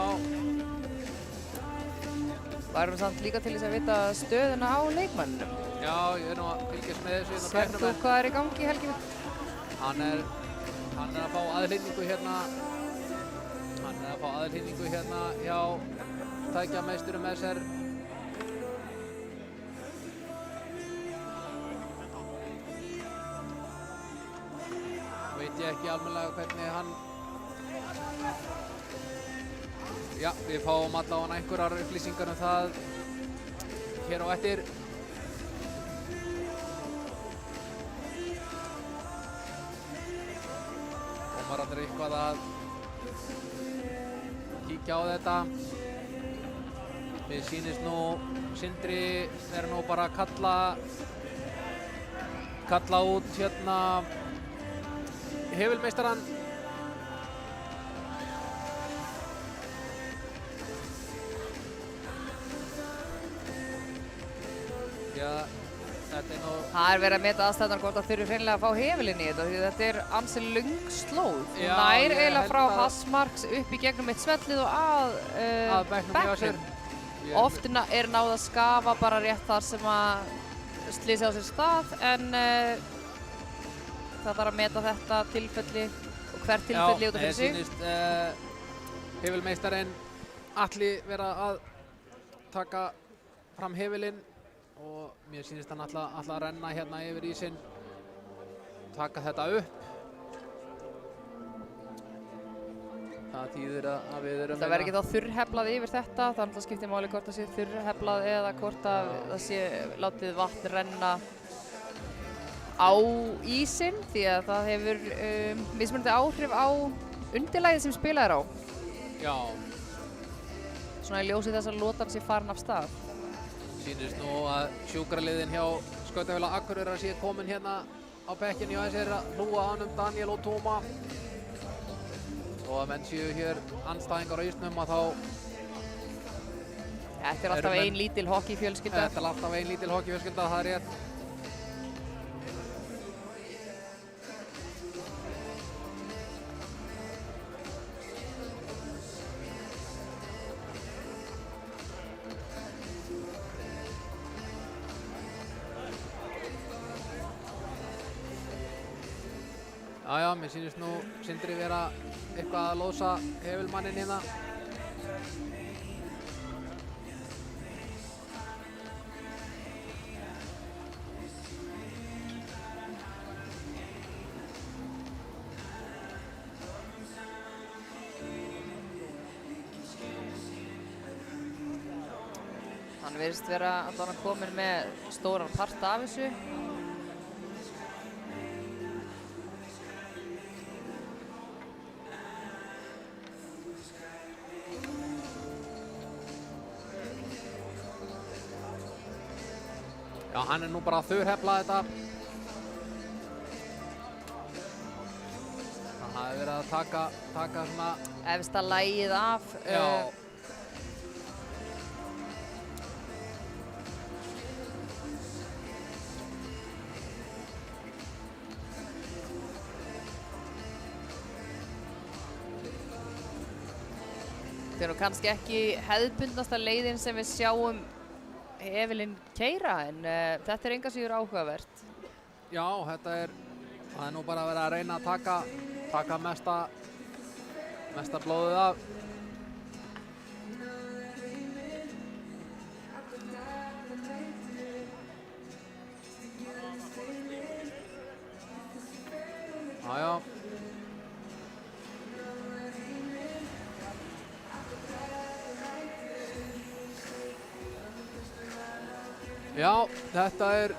Værum samt líka til þess að vita stöðuna á leikmannum. Já, ég er nú að fylgjast með þessu hérna á Sérð þú hvað er í gangi, Helgi? Hann er að fá aðhlynningu hérna. Hann er að fá aðhlynningu hérna hjá tækjameisturum með sér. Veit ég ekki almennilega hvernig hann... Já, við fáum allavega einhverjar upplýsingar um það hér á eftir. Dómararnir eitthvað að kíkja á þetta. Mér sýnist nú Sindri er nú bara að kalla út hérna Hefilmeistarann. Já, þetta er nú... Það er verið að meta aðstæðan hvort það þurfi hreinlega að fá hefilinn í þetta, því þetta er ansi löng slóð. Hún nær eiginlega frá Hassmarks upp í gegnum eitt svellið og að bekknum. Oft er náð að skafa bara rétt þar sem að slysið á sér stað en það þarf að meta þetta tilfelli og hvert tilfelli út af fyrir sig. Já, mér sýnist hefilmeistarinn Atli vera að taka fram hefilinn og mér sýnist hann ætla að renna hérna yfir ísinn, taka þetta upp. Það þýðir að við erum... Það verður ekki þá þurrheflað yfir þetta, það náttúrulega skiptir máli hvort það sé þurrheflað eða hvort að það sé látið vatn renna á ísinn því að það hefur mismunandi áhrif á undirlagið sem spilað er á. Já. Svona í ljósi þess að lotan sé farin af stað. Sýnist nú að sjúkraliðin hjá Skautafélag Akureyrar sé komin hérna á bekkinn og þessi er að hlúa hann Daniel og Tóma. Og að menn séu hér andstæðingar á ísnum að þá... Þetta er alltaf ein lítil hockeyfjölskylda. Þetta er alltaf ein lítil hockeyfjölskylda, það er rétt. Já, mér sýnist nú Sindri vera eitthvað að lósa hefilmanninn hérna. Hann virðist vera allan komin með stóran part af þessu. Já, hann er nú bara að þurrhefla þetta. Hann hafi verið að taka svona... Efsta lagið af. Já. Þetta er nú kannski ekki hefðbundnasta leiðin sem við sjáum hefilinn keyra en þetta er enga síður áhugavert. Já, það er nú bara að vera að reyna að taka mesta blóðið af. Já. Já, þetta er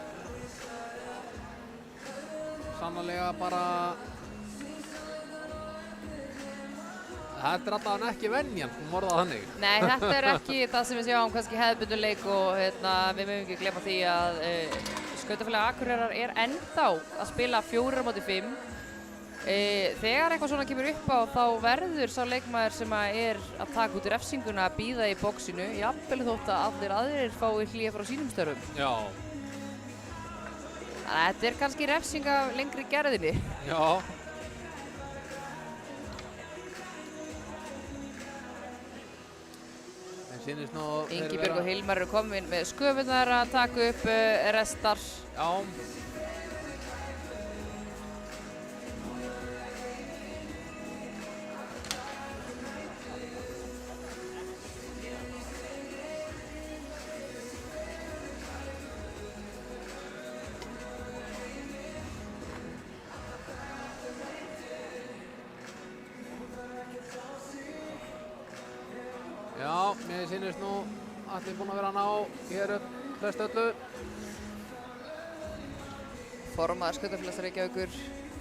sannarlega bara... Þetta er alltaf ekki venjan, orðað þannig. Nei, þetta er ekki það sem við sjáum kannski hefðbundnuleik og við mögum ekki glemma því að Skautafélag Akureyrar er ennþá að spila 4-5. Þegar eitthvað svona kemur upp á þá verður sá leikmaður sem er að taka út í refsinguna að bíða í boxinu jafnvel þótt að allir aðrir fái hlýja frá sínum störfum. Já. Þannig að þetta er kannski refsing af lengri gerðinni. Já. Ingibjörg og Hilmar eru komin með sköfunar að taka upp restar. Já. Já, mér sýnist nú Atli búinn að vera að ná hér upp flest öllu. Formaður Skautafélags Reykjavíkur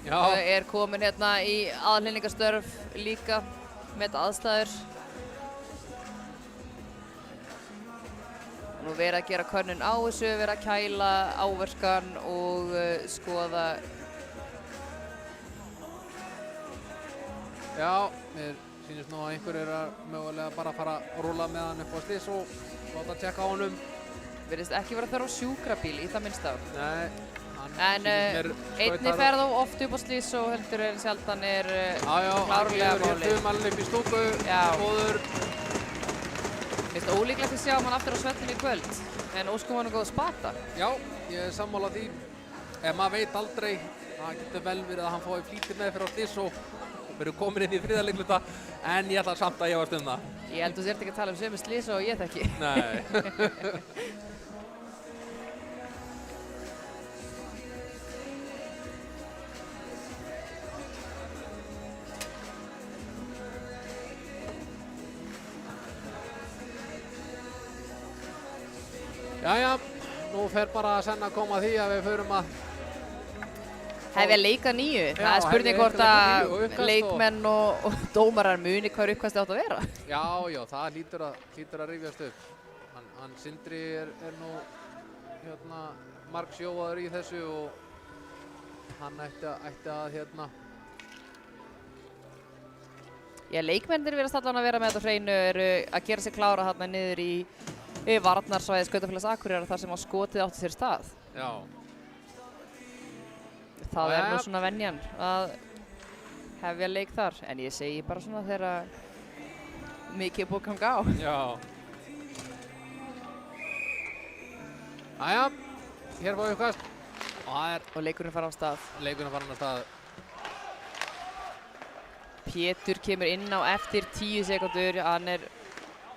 Já. Er komin hérna í aðhlynningarstörf líka með aðstæður. Nú verið að gera könnun á þessu, verið að kæla áverskan og skoða. Já, mér sýnist nú að einhver er að mögulega bara fara að rúlla með hann upp á slys og láta tjekka á honum. Virðist ekki vera þörf á sjúkrabíl í það minnsta. Nei, en einni ferð og oft upp á slys og heldur en sjaldan er klárlega máli. Já, hann gefur hér þumalinn upp í stúku, góður. Mér svolítið ólíklegt að sjá hann aftur á svellinu í kvöld. En óskum hann góð spata. Já, ég er sammála því. Maður veit aldrei, það getur vel verið að hann fái flýtir með fyrir á slís og verður komin inn í þriðja leikluta, en ég ætla samt að efast það. Ég held þú sért ekki að tala sömu slís og ég þekki. Nei. Jæja, nú fer bara senn að koma að því að við förum að Hefja leika nýju. Það er spurning hvort að leikmenn og dómarar muni hvað uppkastið átt að vera. Já, það hlýtur að rifjast upp. Hann Sindri er nú marksjóaður í þessu og hann ætti að Já, leikmennir virðast allan að vera með þetta á hreinu, eru að gera sig klára þarna niður í varnarsvæði Skautafélags Akureyrar þar sem á skotið átti sér stað. Já. Það er nú svona venjan að hefja leik þar, en ég segi bara svona þegar mikið er búið að ganga á. Já. Jæja, hér fáum við uppkast og leikurinn fara á stað. Leikurinn fara á stað. Pétur kemur inn á eftir 10 sekúndur, hann er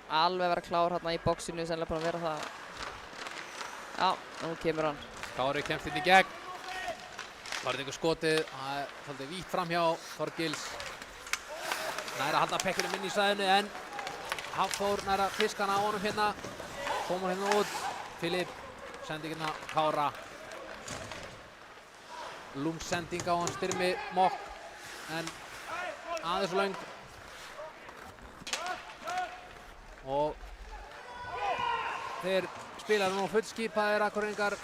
alveg að vera klár hérna í boxinu, sennilega búinn að vera það. Já, nú kemur hann. Kári kemst inn í gegn. Það er einhver skotið, það er svolítið vítt framhjá Þorgils. Nær að halda pekkinum inn í sæðinu en Hafþór nær að fiska hann á honum hérna. Komur hérna út. Filip sendi hérna Kára. Lungsending á hann Styrmi Mokk en aðeins löng. Og þeir spila nú fullskipaðir Akureyringar.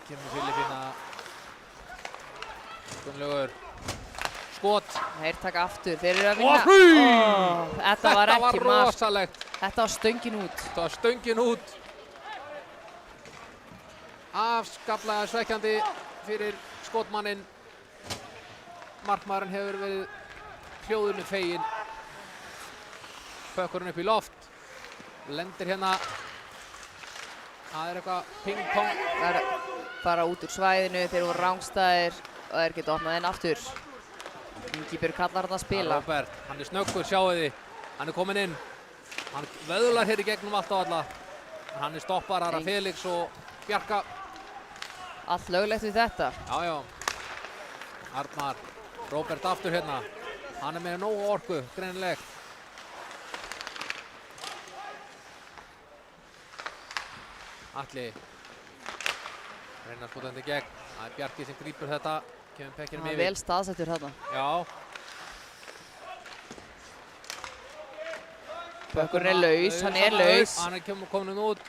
Kemur Filip hérna. Gunnlaugur. Skot. Þeir taka aftur, þeir eru að vinna. Þetta var ekki mark. Þetta var rosalegt. Þetta var stöngin út. Þetta var stöngin út. Afskaplega svekkjandi fyrir skotmanninn. Markmaðurinn hefur verið hljóðunni feginn. Pökkurinn upp í loft. Lendir hérna. Það er eitthvað ping-pong. Það er bara út úr svæðinu, þeir voru rángstæðir og þeir geta opnað inn aftur. Ingibjörg kallar hann að spila. Róbert, hann er snöggur, sjáu þið. Hann er kominn inn. Hann vöðlar hér í gegnum allt og alla. Hann er stoppar, Ara Felix og Bjarka. Allt löglegt við þetta. Já. Arnar, Róbert aftur hérna. Hann er með nógu orku, greinilegt. Atli. Reynar skotandi gegn. Það er Bjarki sem grípur þetta. Kemur pekkinum yfir. Vel staðsettur þarna. Já. Pökkurinn er laus, hann er laus. Hann er komin út.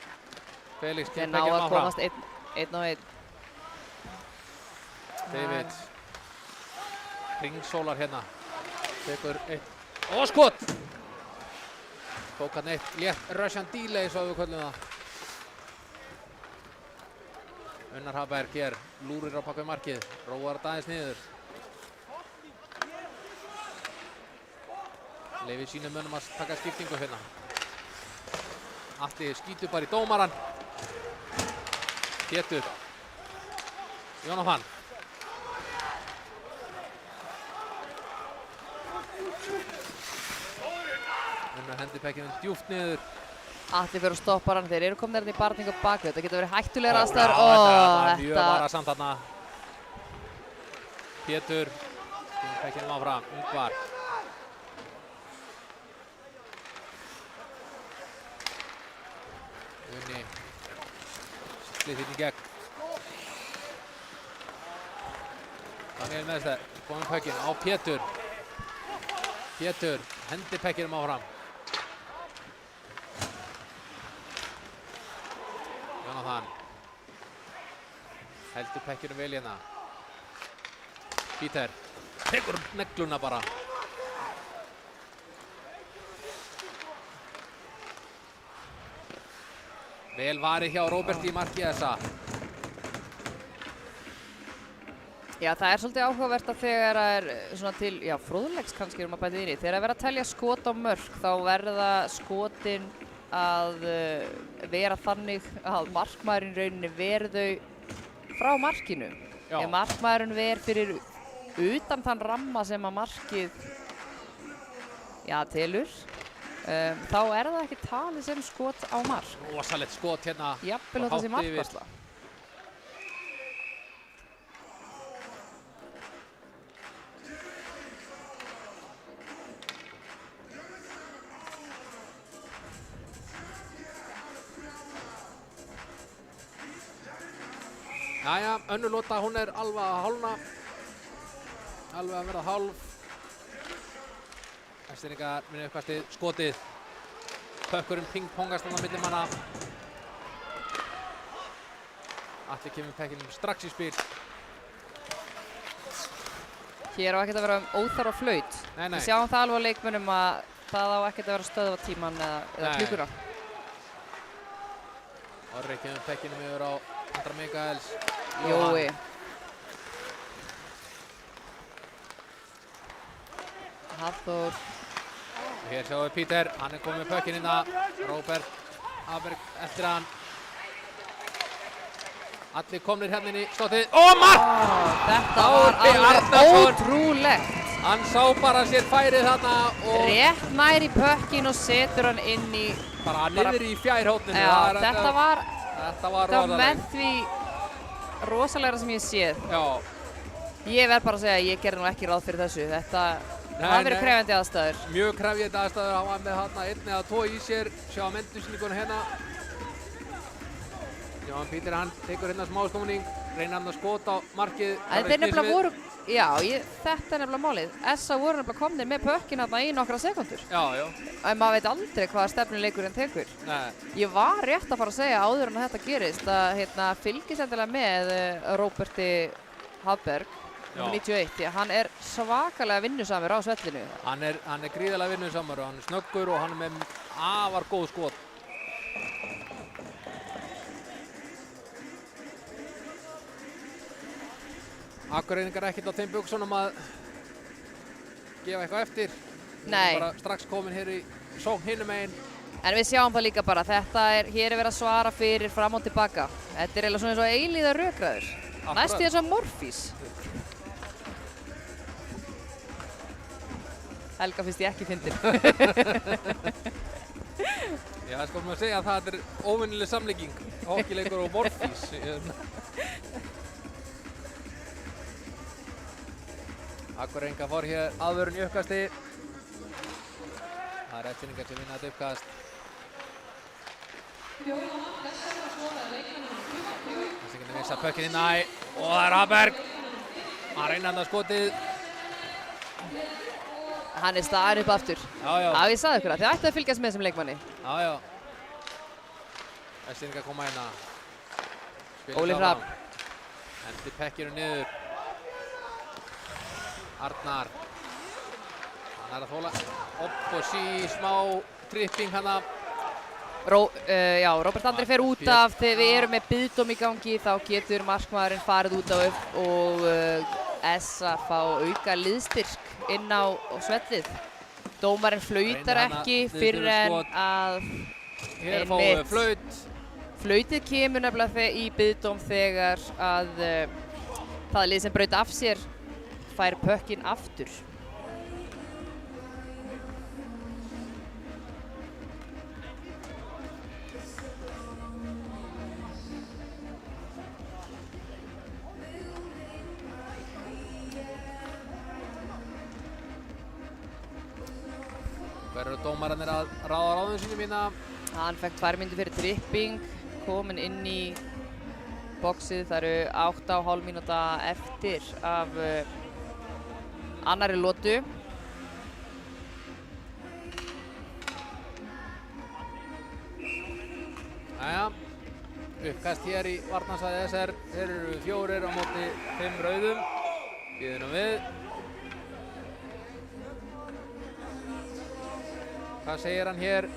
Felix Þeir kemur ná pekkinum að áfram. komast einn og einn. David. Ringsólar hérna. Tekur eitt. Og skot! Tók hann eitt létt Russian delay, svo við köllum það. Unnar Hafberg hér, lúrir á bak við markið, róar þetta aðeins niður. Leifir sínum mönnum að taka skiptingu hérna. Atli skýtur bara í dómarann. Pétur. Jónatan. Unnar hendir pekkinum djúpt niður. Atli fyrir að stoppa hann, þeir eru komin hérna í barning og bakvið. Þetta getur verið hættulegar aðstæður. Þetta var mjög varasamt þarna. Pétur. Kemur pekkinum áfram. Ingvar. Unni. Slið þinn í gegn. Daniel Meðstæð. Komum pekkin á Pétur. Pétur. Hendir pekkinum áfram. Jónatan. Heldur pekkinum vel hérna. Peter. Tekur negluna bara. Vel varið hjá Róbert í marki þessa. Já, það er svolítið áhugavert að þegar það er svona til, já, fróðleiks kannski maður bætið inn í. Þegar það verður að telja skot á mörk, þá verða skotin að vera þannig að markmaðurinn í rauninni veri þau frá markinu. Já. Ef markmaðurinn ver fyrir utan þann ramma sem að markið telur, þá er það ekki talið sem skot á mark. Rosalegt skot hérna. Jafnvel þetta sé markvarsla. Jæja, önnur lota, hún er alveg að hálfna. Alveg að verða hálf. Vestfirðingar minni uppkastið, skotið. Pökkurinn ping-pongast þarna milli manna. Atli kemur pekkinum strax í spil. Hér á ekkert að vera óþarfa flaut. Nei. Við sjáum það alveg á leikmönnum að það á ekkert að vera stöðva tíman eða klukkuna. Orri kemur pekkinum yfir á Andra Mikaels. Jói. Hafþór. Og hér sjáum við Píter, hann er komið með pökkinn inna. Róbert Haberg eftir hann. Allir komnir hérna inn í stottið. Og mark! Þetta var alveg ótrúlegt. Hann sá bara sér færið þarna og rétt nær í pökkinn og setur hann inn í bara niður í fjærhóttinu. Já, þetta var rosalegt. með því rosalegra sem ég séð. Já. Ég verð bara að segja að ég gerði nú ekki ráð fyrir þessu. Þetta hafa verið krefjandi aðstæður. Mjög krefjandi aðstæður. Hann var með þarna 1 eða 2 í sér. Sjá mendursýninguna hérna. Jóhann Píter, hann tekur hérna smáskóning, reynir hann að skota á markið. Þeir nefnilega voru, þetta er nefnilega málið. SA voru nefnilega komnir með pökkinn þarna í nokkra sekundur. Já. En maður veit aldrei hvaða stefnuleikurinn tekur. Nei. Ég var rétt að fara að segja áður en að þetta gerist að fylgist endilega með Róberti Haberg, nr. 91, því að hann er svakalega vinnusamur á svellinu. Hann er gríðarlega vinnusamur og hann er snöggur og hann er með afar góð skot. Akureyringar ekkert á þeim buxunum að gefa eitthvað eftir. Nei. Bara strax komin hér í sókn hinum megin. En við sjáum það líka bara, hér er verið að svara fyrir fram og tilbaka. Þetta er eiginlega svona eins og eilíðar rökræður. Næstu eins og Morfís. Helga finnst ég ekki fyndin. Já, sko maður segja að það er óvennileg samlíking. Hokkíleikur og Morfís. Akureyringar fór hér aðvörun í uppkasti. Það er Vestfirðingar sem vinna þetta uppkast. Vestfirðingarnir missa pökkinn í næ og það er Haberg. Hann reynir hann á skotið. Hann er staðinn upp aftur. Já. Ég sagði ykkur að þið ættu að fylgjast með þessum leikmanni. Já. Vestfirðingar koma hérna. Óli Hrafn. Hendi pekkinu niður. Arnar. Hann er að þóla upp og sí, smá tripping hana. Róbert Andri fer út af. Þegar við erum með biðdóm í gangi þá getur markmaðurinn farið út af og SA fá auka liðstyrk inn á svellið. Dómarinn flautar ekki fyrr en að Hér fáum við flaut. Flautið kemur nefnilega í biðdóm þegar að það lið sem braut af sér fær pökkinn aftur. Hver eru dómararnir að ráða ráðum sínum hérna? Hann fekk 2 mínútur fyrir tripping, kominn inn í boxið. Það eru 8,5 mínúta eftir af annarri lotu. Jæja, uppkast hér í varnarsvæði SR. Þeir eru 4 á móti 5 rauðum. Bíðum við. Hvað segir hann hér?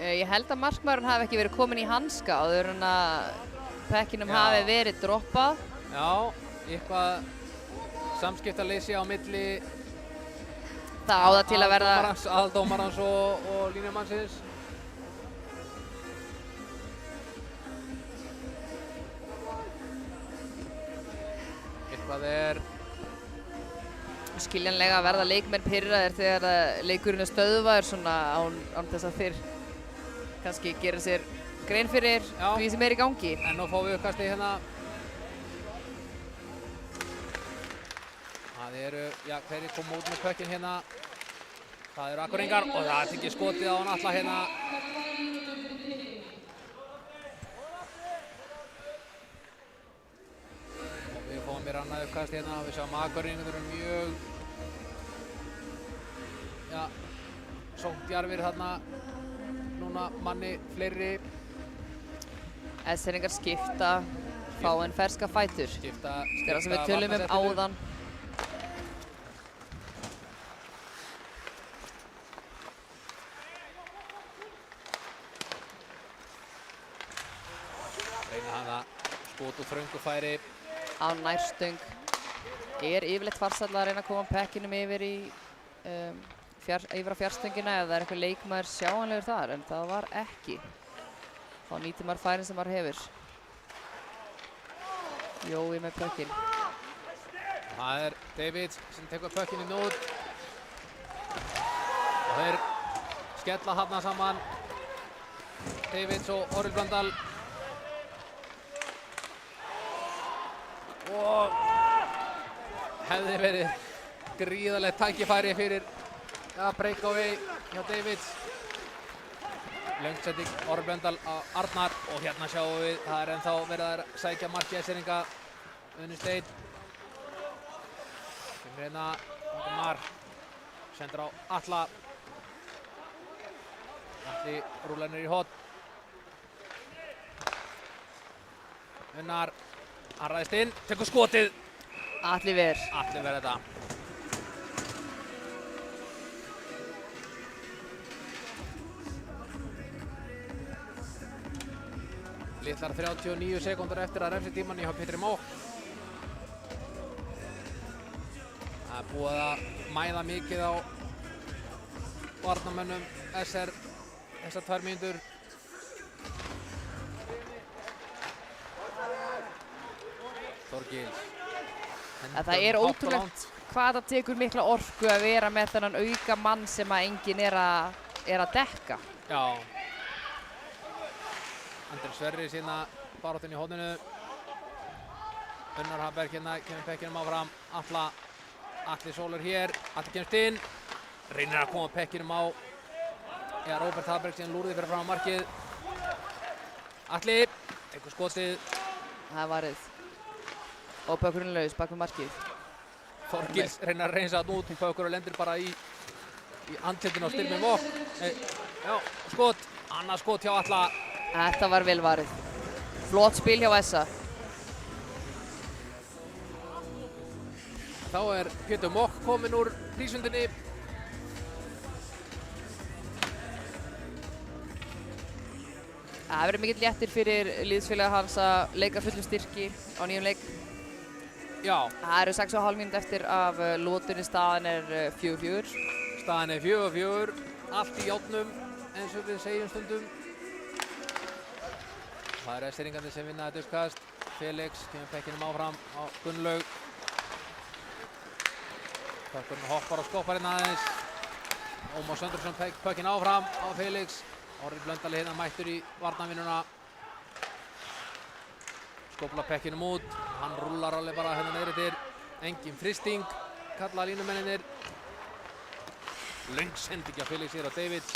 Ég held að markmaðurinn hafi ekki verið kominn í hanska áður en að pekkinum hafi verið droppað. Já, eitthvað samskiptaleysi á milli Það á það til að verða aðaldómarans og línumannsins. er skiljanlega verða leikmenn pirraðir þegar leikurinn er stöðvaður svona án þess að þeir kannski gera sér grein fyrir því sem er í gangi. En nú fáum við uppkasti hérna. Það eru, já, hverjir koma út með pökkinn hérna. Það eru Akureyringar og það tekið skotið á hann alla hérna. Og við fáum mér annað uppkast hérna. Við sjáum Akureyringar eru mjög, já, sókndjarfir þarna. Núna manni fleiri. S-eringar skipta, fá en ferska fætur. Skipta það sem við tölum áðan. Reyna hann að skot úr þröngu færi. Á nærstöng. Yfirleitt farsæll að reyna að koma pekkinum yfir í yfir á fjarstöngina ef það er eitthvað leikmaður sjáanlegur þar, en það var ekki. Þá nýtir maður færin sem maður hefur. Jói með pökkinn. Það er Davids sem tekur pökkinn í nót. Og þeir skella þarna saman. Davids og Orri Blöndal. Og hefði verið gríðarlegt tækifæri fyrir breakaway hjá Davids. Löngsetting Orri Blöndal á Arnar og hérna sjáum við það er ennþá verið að sækja markið S-eringa. Unni Steinn. Kemur hérna Mar. Sendur á Atla. Atli rúlar niður í hot. Unnar. Hann ræðist inn. Tekur skotið. Atli ver. Atli ver þetta. Litlar 39 sekúndur eftir að refsitíman hjá Pétri Mók. Það er búið að mæða mikið á varnarmönnum SR þessar 2 mínútur. Þorgils. Það er ótrúlegt hvað það tekur mikla orku að vera með þennan auka mann sem að enginn er að dekka. Já. Andri Sverrir sína baráttinn í hóðinu. Unnar Hamberg hérna kemur pekkinum áfram. Atli Sólur hér. Atli kemst inn. Reynir að koma pekkinum á. Já, Róbert Hamberg síðan lúrði fyrir fram á markið. Atli tekur skotið. Það er varið. Og pökkurinn laus bak við markið. Þorgils reynir að reynsa þarna út. Pökkur lendir bara í andlitinu á Styrmi Mók. Já, skot. Annað skot hjá Atla. Þetta var vel varið. Flott spil hjá SA. Þá er Pétur Mók kominn úr prísundinni. Það verður mikill léttir fyrir liðsfélaga hans að leika fullum styrki á nýjum leik. Já. Það eru 6,5 mínútur eftir af lotunni. Staðan er 4-4. Staðan er 4-4. Allt í járnum eins og við segjum stundum. Það eru S-eringarnir sem vinna þetta uppkast. Felix kemur pekkinum áfram á Gunnlaug. Pökkurinn hoppar og skoppar hérna aðeins. Ómar Söndursson pökkinn áfram á Felix. Orri Blöndal hérna mættur í varnarvinnuna. Skópla pekkinum út. Hann rúlar alveg bara hérna niður eftir. Engin fristing, kalla línumennir. Löng sending hjá Felix hér á Davids.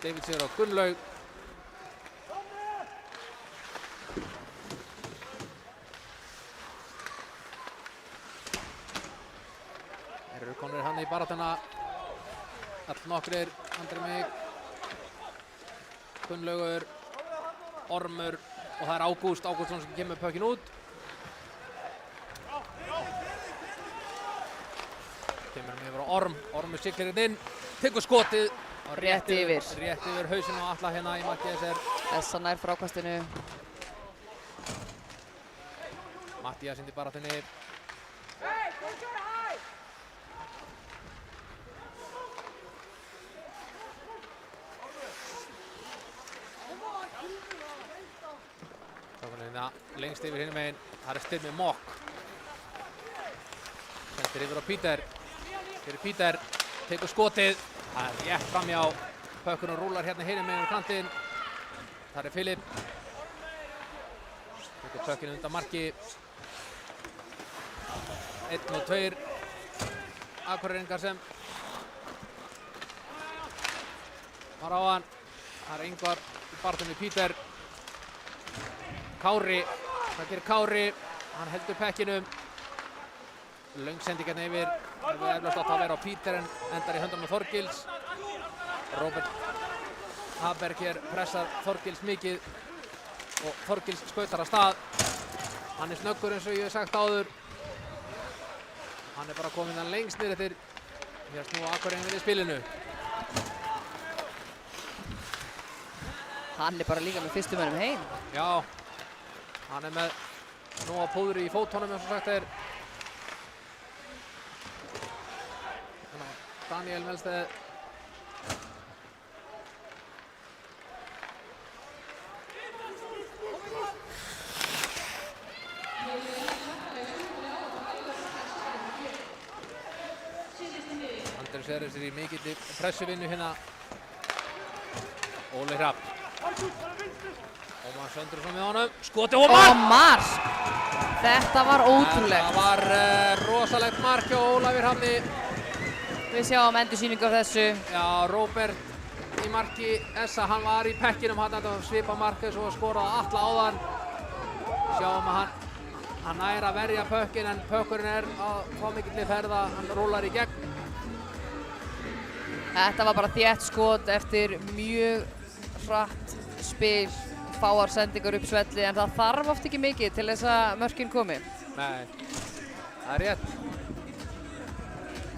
Davids hér á Gunnlaug. Þeir eru konur hann í baráttuna. Allnokkrir, Andri Mig, Gunnlaugur, Ormur og það er Ágúst Ágústsson sem kemur pökkinn út. Kemur hann yfir á Orm. Ormur siglir hérna inn, tekur skotið. Rétt yfir. Rétt yfir hausinn á Atla hérna í markið SR. SA nær frákastinu. Mattías inn í baráttunni. Hérna lengst yfir hinum meginn. Það er Styrmi Mók. Þetta yfir á Peter. Hér er Peter, tekur skotið. Það er rétt framhjá. Pökkurinn rúlar hérna hinum megin við kantinn. Þar er Filip. Tekur pökkinn undan marki. 1 og 2 Akureyringar sem var á hann. Það er Ingvar í baráttunni Peter. Kári, hvað gerir Kári? Hann heldur pekkinum. Löng sending hérna yfir. Það hefur eflaust átt að vera á Peter en endar í höndunum á Þorgils. Robert Haberg hér pressar Þorgils mikið og Þorgils skautar af stað. Hann er snöggur eins og ég hef sagt áður. Hann er bara kominn hann lengst niður eftir því að snúa Akureyringar við í spilinu. Hann er bara líka með fyrstu mönnum heim. Já, hann er með nóga púðri í fótunum eins og sagt er. Daniel Melsteð. Andri Sverris er í mikill pressuvinnu hérna. Óli Hrafn. Ómar Söndursson með honum. Skoti Ómar! Ómar! Þetta var ótrúlegt. Þetta var rosalegt mark hjá Ólafi Hrafni. Við sjáum endursýningu af þessu. Já, Róbert í marki Essa, hann var í pekkinum, hann þetta svipa markið svo skoraði Atla áðan. Sjáum að hann nær að verja pökkinn en pökkurinn er að fá mikilli ferða, hann rúlar í gegn. Þetta var bara þétt skot eftir mjög hratt spil, fáar sendingar upp svelli en það þarf oft ekki mikið til þess að mörkin komi. Nei, það er rétt.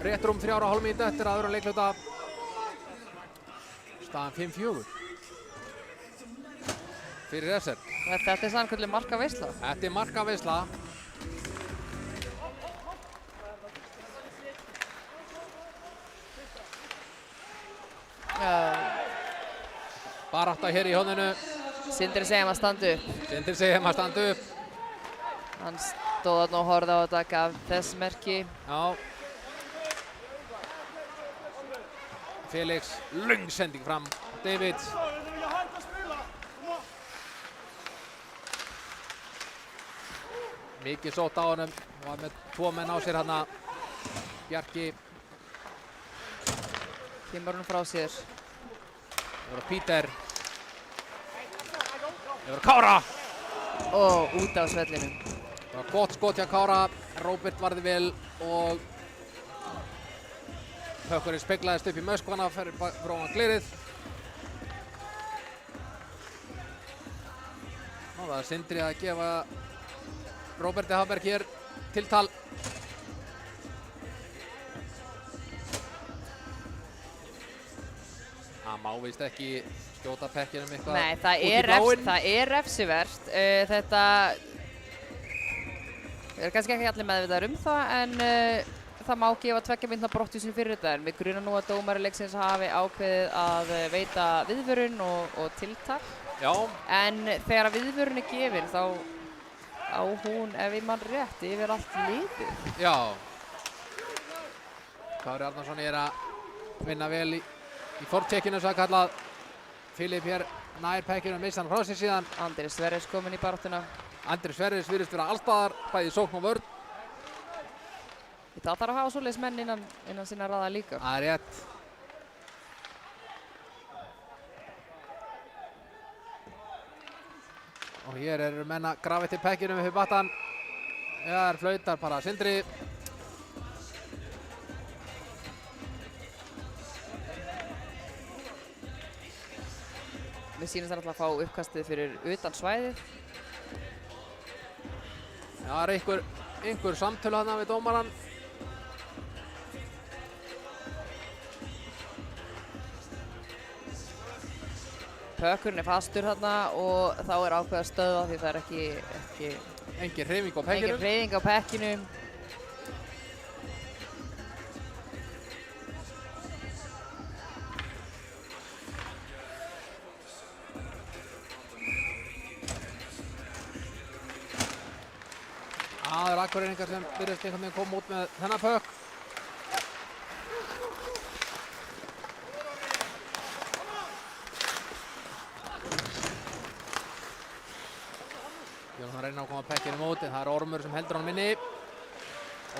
Rétt rúm 3,5 mínútur eftir aðra leikluta. Staðan 5-4 fyrir SR. Þetta er sannkölluð markaveisla. Þetta er markaveisla. Barátta hér í hóðinu. Sindri segir að standa upp. Sindri segir að standa upp. Hann stóð þarna og horfði á þetta, gaf þess merki. Já. Felix, löng sending fram. David. Mikið sótt á honum. Hann var með 2 menn á sér hérna. Bjarki. Kemur hann frá sér. Yfir á Peter. Yfir á Kára. Og út af svellinu. Það var gott skot hjá Kára. Róbert varði vel og pökkurinn speglaðist upp í möskvana fyrir ofan glerið. Nú það er Sindri að gefa Róberti Haberg hér tiltal. Það má víst ekki skjóta pekkinum eitthvað. Nei, það er refsivert. Þetta er kannski ekki allir meðvitaðir það en það má gefa 2 mínútna brottvísun fyrir þetta en við grunum nú að dómari leiksins hafi ákveðið að veita viðvörun og tiltal. Já. En þegar viðvörun er gefin þá á hún, ef ég man rétt, yfir allt liðið. Já. Kári Arnarsson er að vinna vel í fortcheckinu svo að kallað. Filip hér nær pekkinu og missa hann frá sér síðan. Andri Sverris kominn í baráttuna. Andri Sverris virðist vera allstaðar, bæði sókn og vörn. Það þarf að hafa svoleiðis menn innan sinna raða líka. Það er rétt. Og hér eru menn að grafa til pekkinu með battan. Það er flautar bara Sindri. Við sýnumst alltaf að fá uppkastið fyrir utan svæðið. Já, það er einhver samtölu þarna við dómarann. Pökkurinn er fastur þarna og þá er ákveðið að stöðva því það er ekki engin hreyfing á pekkinu. Engin hreyfing á pekkinu. Það er Akureyringar sem virðist einhvern veginn koma út með þennan pökk. Jónsson reynir að koma pekkinu móti. Það er Ormur sem heldur hann minni.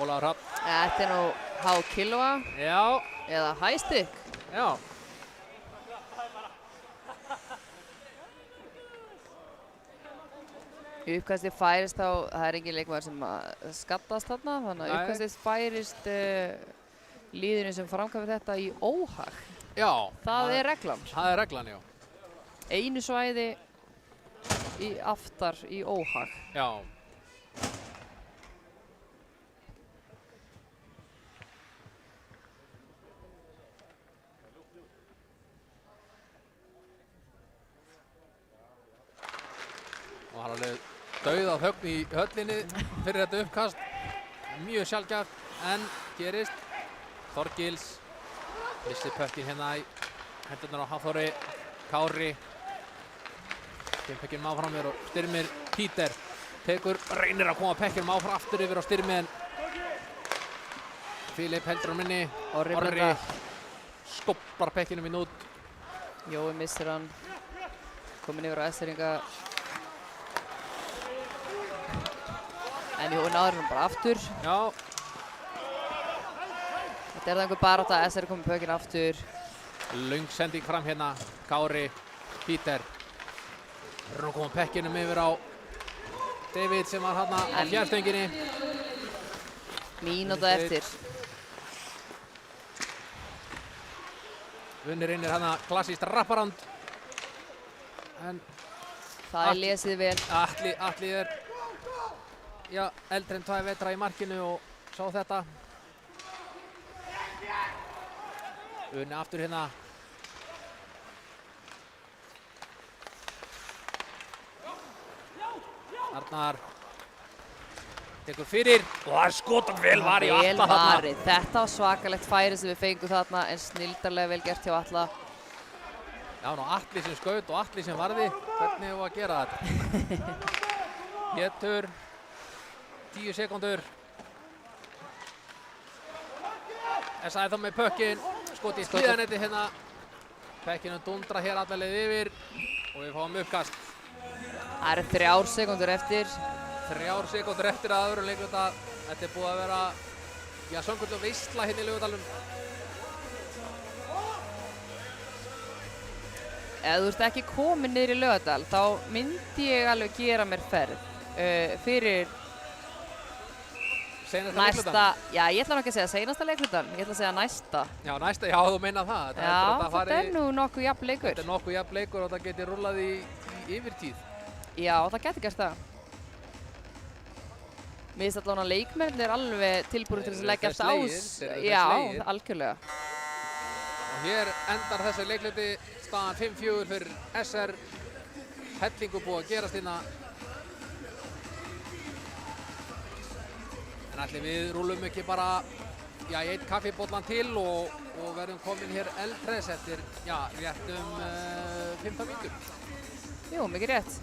Ólafur Hrafn. Þetta er nú há kilva Já, eða high stick. já. Uppkastið færist þá, það er engin leikmaður sem skaddast þarna, þannig að Nei. uppkastið færist liðinu sem framkvæmir þetta í óhag. Já. Það er reglan. Það er reglan, já. Einu svæði aftar í óhag. Já. Og hann er alveg dauð á þögn í höllinni fyrir þetta uppkast. Mjög sjaldgæft, en gerist. Þorgils missir pökkinn hérna í hendurnar á Hafþóri. Kári kemur pekkinum áfram yfir og styrmir. Píter reynir að koma pekkinum áfram aftur yfir á styrmi, en Filip heldur hann minni. Orri skoplar pekkinum í nút. Jói missir hann, komin yfir á Esseringa. En Jói náður hann bara aftur. Já. Þetta er það einhver barátta, SR er komið pökinn aftur. Löng sending fram hérna. Kári, Píter. Þeir eru að koma pekkinum yfir á David sem var hérna á fjærstönginni. Mínúta eftir. Unnir innir hérna klassískt rapparand. En Það er lesið vel. Atli er eldri en 2 vetra í markinu og sá þetta. Unni aftur hérna. Arnar tekur fyrir og það er skotan vel varið Vel Atla þarna. varið. Þetta var svakalegt færi sem við fengum þarna, en snildarlega vel gert hjá Atla. Já, nú Atli sem skaut og Atli sem varði. Hvernig hefur að gera þetta? Pétur, 10 sekúndur. Essaði þá með pökkinn, skoti í skíðanetti hérna. Pökkinn dundra hér alla leið yfir og við fáum uppkast. Það eru 3 sekúndur eftir. 3 sekúndur eftir að öðrum leikluta. Þetta er búið að vera, söngull og veisla hérna í Laugardalnum. Ef þú ert ekki komin niður í Laugardal, þá myndi ég alveg gera mér ferð fyrir Seinasta næsta, leiklutan. já, ég ætla nú ekki að segja seinasta leiklutan, ég ætla að segja næsta. Já, næsta, já, þú meina það. Já, þetta er nú nokkuð jafn leikur. Þetta er nokkuð jafn leikur og það geti rúllað í yfirtíð. Já, það geti gert það. Mér finnst allavega að leikmennir alveg tilbúin til þess að leggjast á. Já, algjörlega. Og hér endar þessi leikluti staðan 5-4 fyrir SR. Hellingu búið að gerast hérna. En ætli við rúllum ekki bara í 1 kaffibollan til og verðum komin hér eldhress eftir rétt 15 mínútur. Jú, mikið rétt.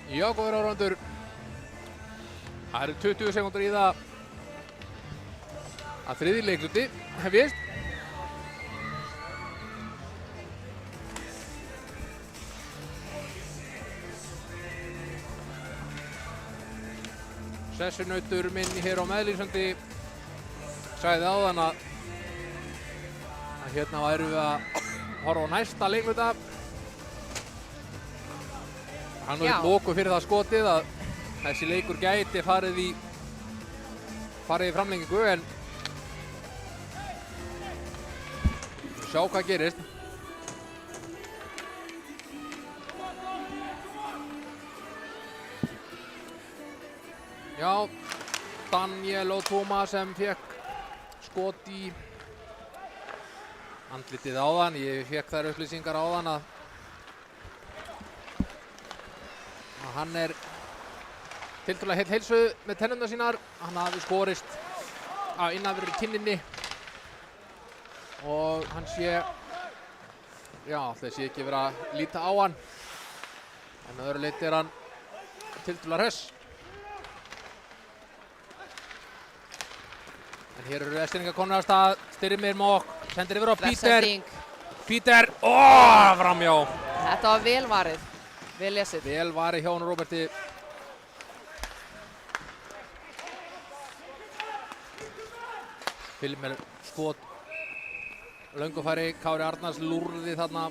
Já, góður áhorfendur. Það eru 20 sekúndur í það að þriðji leikluti hefjist. Sessunautur minn hér á Meðlísandi sagði áðan að hérna værum við að horfa á næsta leikluta. Hann var loku fyrir það skotið að þessi leikur gæti farið í framlengingu, en sjá hvað gerist. Já, Daniel Otuma sem fekk skot í andlitið áðan. Ég fekk þær upplýsingar áðan að hann er tiltölulega heill heilsu með tennurnar sínar. Hann hafði skorist á innanverðri kinninni og hann sé, já, ætli sé ekki verið að líta á hann, en að öðru leyti er hann tiltölulega hress. En hér eru Vestfirðingar komnir af stað. Styrmir Mók sendir yfir á Peter. Peter, framhjá. Þetta var vel varið, vel lesið. Vel varið hjá honum Róberti. Philip með skot. Löngufæri, Kári Arnars lúrði þarna.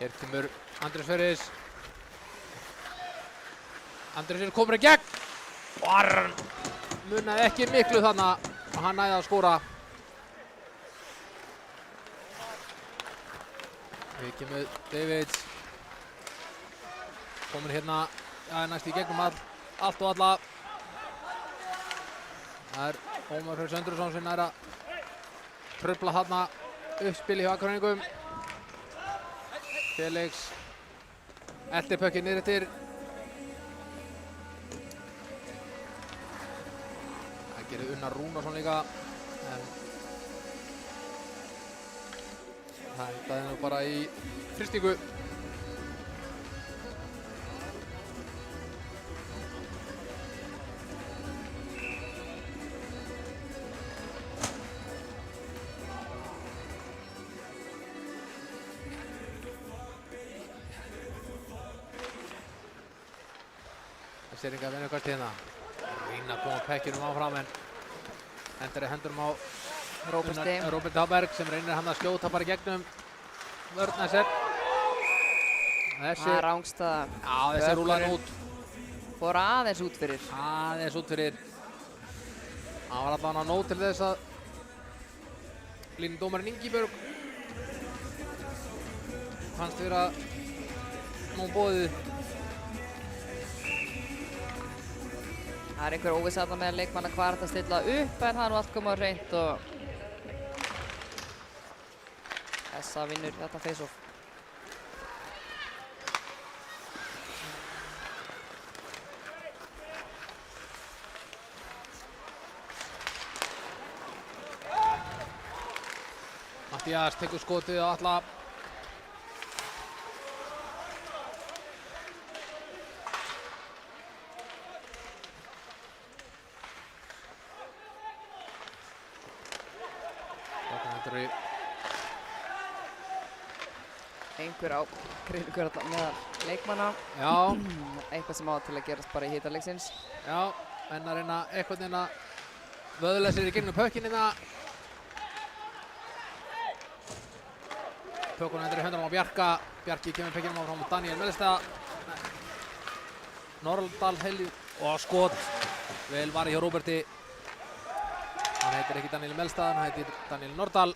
Hér kemur Andrés Ferris. Andrés Ferris komur í gegn. Og hann munaði ekki miklu þarna og hann næði að skora. Hér kemur Davids. Komur hérna næst í gegnum allt og alla. Það er Ómar Freyr Söndrursson sem er að trufla þarna uppspili hjá Akureyringum. Felix eltir pökkinn niður eftir. Það gerir Unnar Rúnarsson líka, en það endaði nú bara í frystingu. Vestfirðingar vinna hvert hérna. Reyna að koma pekkinum áfram, en hendur hendurum á Róbert Haberg sem reynir hann að skjóta bara í gegnum vörn. Þessi rángstaða. Já, þessi rúlaði út. Fór aðeins út fyrir. Það var allavega nóg til þess að línudómarinn Ingibjörg fannst vera nóg boðið. Það er einhver óvissa þarna með leikmanna hvað að stilla upp, en það er nú allt komið á hreint og SA vinnur þetta face-off. Mattías tekur skotið á Atla. Einhver ágreiningur með leikmanna. Já. Eitthvað sem á til að gerast bara í hita leiksins. Já, en að reyna eitthvað inn að vöðla sér í gegnum pökkinina. Pökkuna endur í höndunum á Bjarka. Bjarki kemur pökkinum áfram á Daniel Melstad. Norldal heilir og skot. Vel varið hjá Róberti. Hann heitir ekki Daniel Melstad, hann heitir Daniel Nordahl.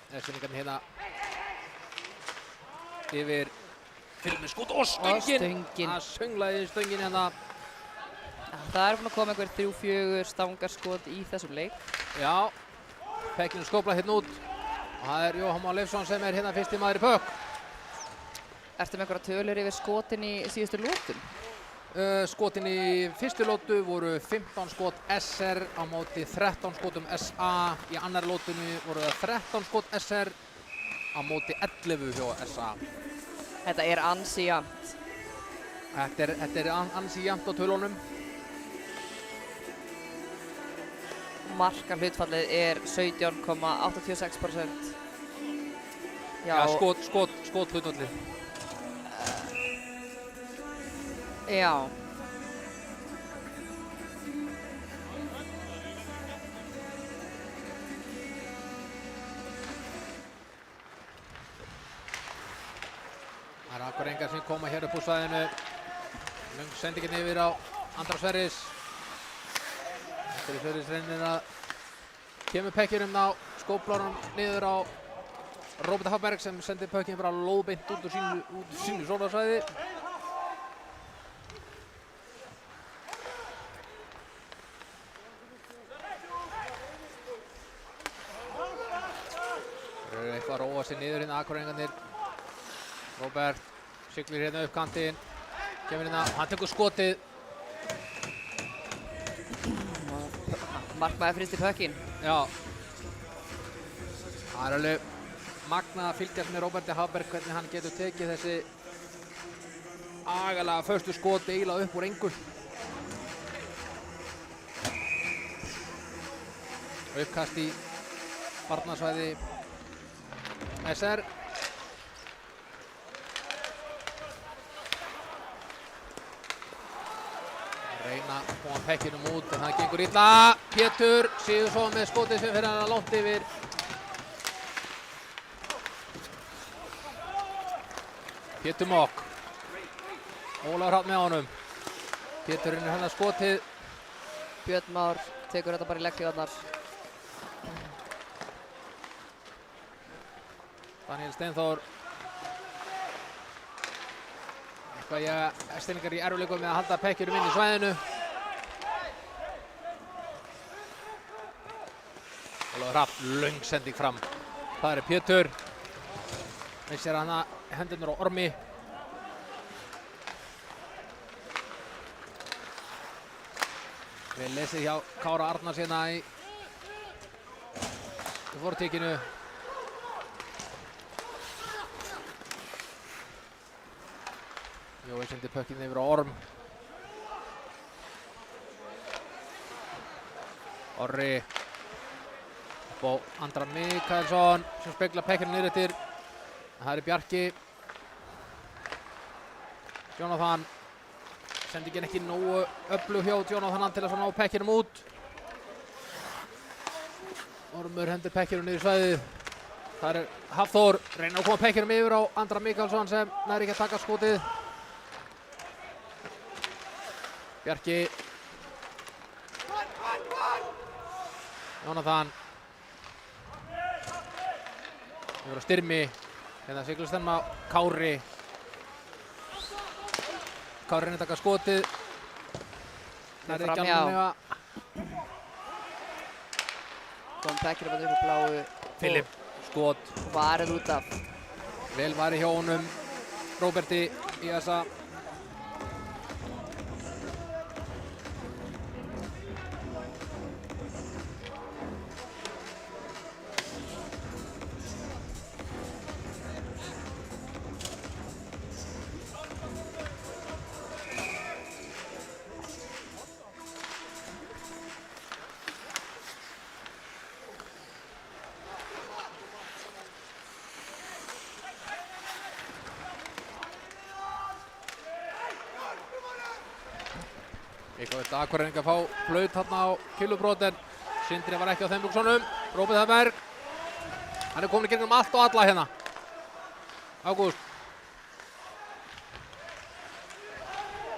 Esfinningarnir hérna yfir Philip með skot og stöngin. Það sönglaði stöngin hérna. Það er búin að koma einhver 3-4 stangarskot í þessum leik. Já, Pekkinu skóplað hérna út. Og það er Jóhann Már Leifsson sem er hérna fyrsti maður í pökk. Ertu með einhverja tölur yfir skotin í síðustu lótum? Skotin í fyrstu lótu voru 15 skot SR á móti 13 skotum SA. Í annari lótunni voru það 13 skot SR á móti 11 hjá SA. Þetta er ansi jafnt. Þetta er ansi jafnt á tölunum. Markahlutfallið er 17,86%. Já, skothlutfallið. Já. Það eru Akureyringar sem koma hér upp úr svæðinu. Löng sendingin yfir á Andra Sverris. Andri Sverris reynir að kemur pekkinum á skóplárum niður á Róbert Hafberg sem sendir pökkinn bara lóðbeint út úr sínu sólarsvæði. Það eru eitthvað að róa sig niður hérna Akureyringarnir. Róbert siglir hérna upp kantinn, kemur hérna, hann tekur skotið. Markmaður fristir pökkinn. Já. Það er alveg magnað að fylgjast með Róberti Hafberg hvernig hann getur tekið þessi agalega föstu skoti eiginlega upp úr engu. Uppkast í varnarsvæði SR. Reyna að koma pekkinum út en það gengur illa. Pétur Sigurðsson með skotið sem fyrir hann langt yfir. Pétur Mokk. Ólafur Hrafn með honum. Pétur reynir hennar skotið. Björn Már tekur þetta bara í legghlífarnar. Daniel Steinþór. Steiningar í erfiðleikum með að halda pekkinum inn í svæðinu. Ólafur Hrafn, löng sending fram. Það er Pétur. Missir hana hendurnar á ormi. Vel lesið hjá Kára Arnars hérna í fortíkinu. Jói sendir pökkinn yfir á Orm. Orri upp á Andra Mikaelsson sem speglar pekkinu niður eftir. Það er Bjarki. Jonathan. Sendingin ekki nógu öflug hjá Jonathan til að ná pekkinum út. Ormur hendur pekkinum niður í svæðið. Það er Hafþór. Reyna að koma pekkinum yfir á Andra Mikaelsson sem nær ekki að taka skotið. Bjarki. Jonathan. Yfir á Styrmi. Hérna siglir stemma Kári. Kári reynir að taka skotið. Nær ekki alveg. Kom pekkinum upp á bláu. Philip skot. Varið út af. Vel varið hjá honum Róberti í þessa. Akureyringar fá flaut þarna á kilubróten. Sindri var ekki á þeim buxunum. Róbert Hafberg. Hann er komin í gegnum allt og alla hérna. Ágúst.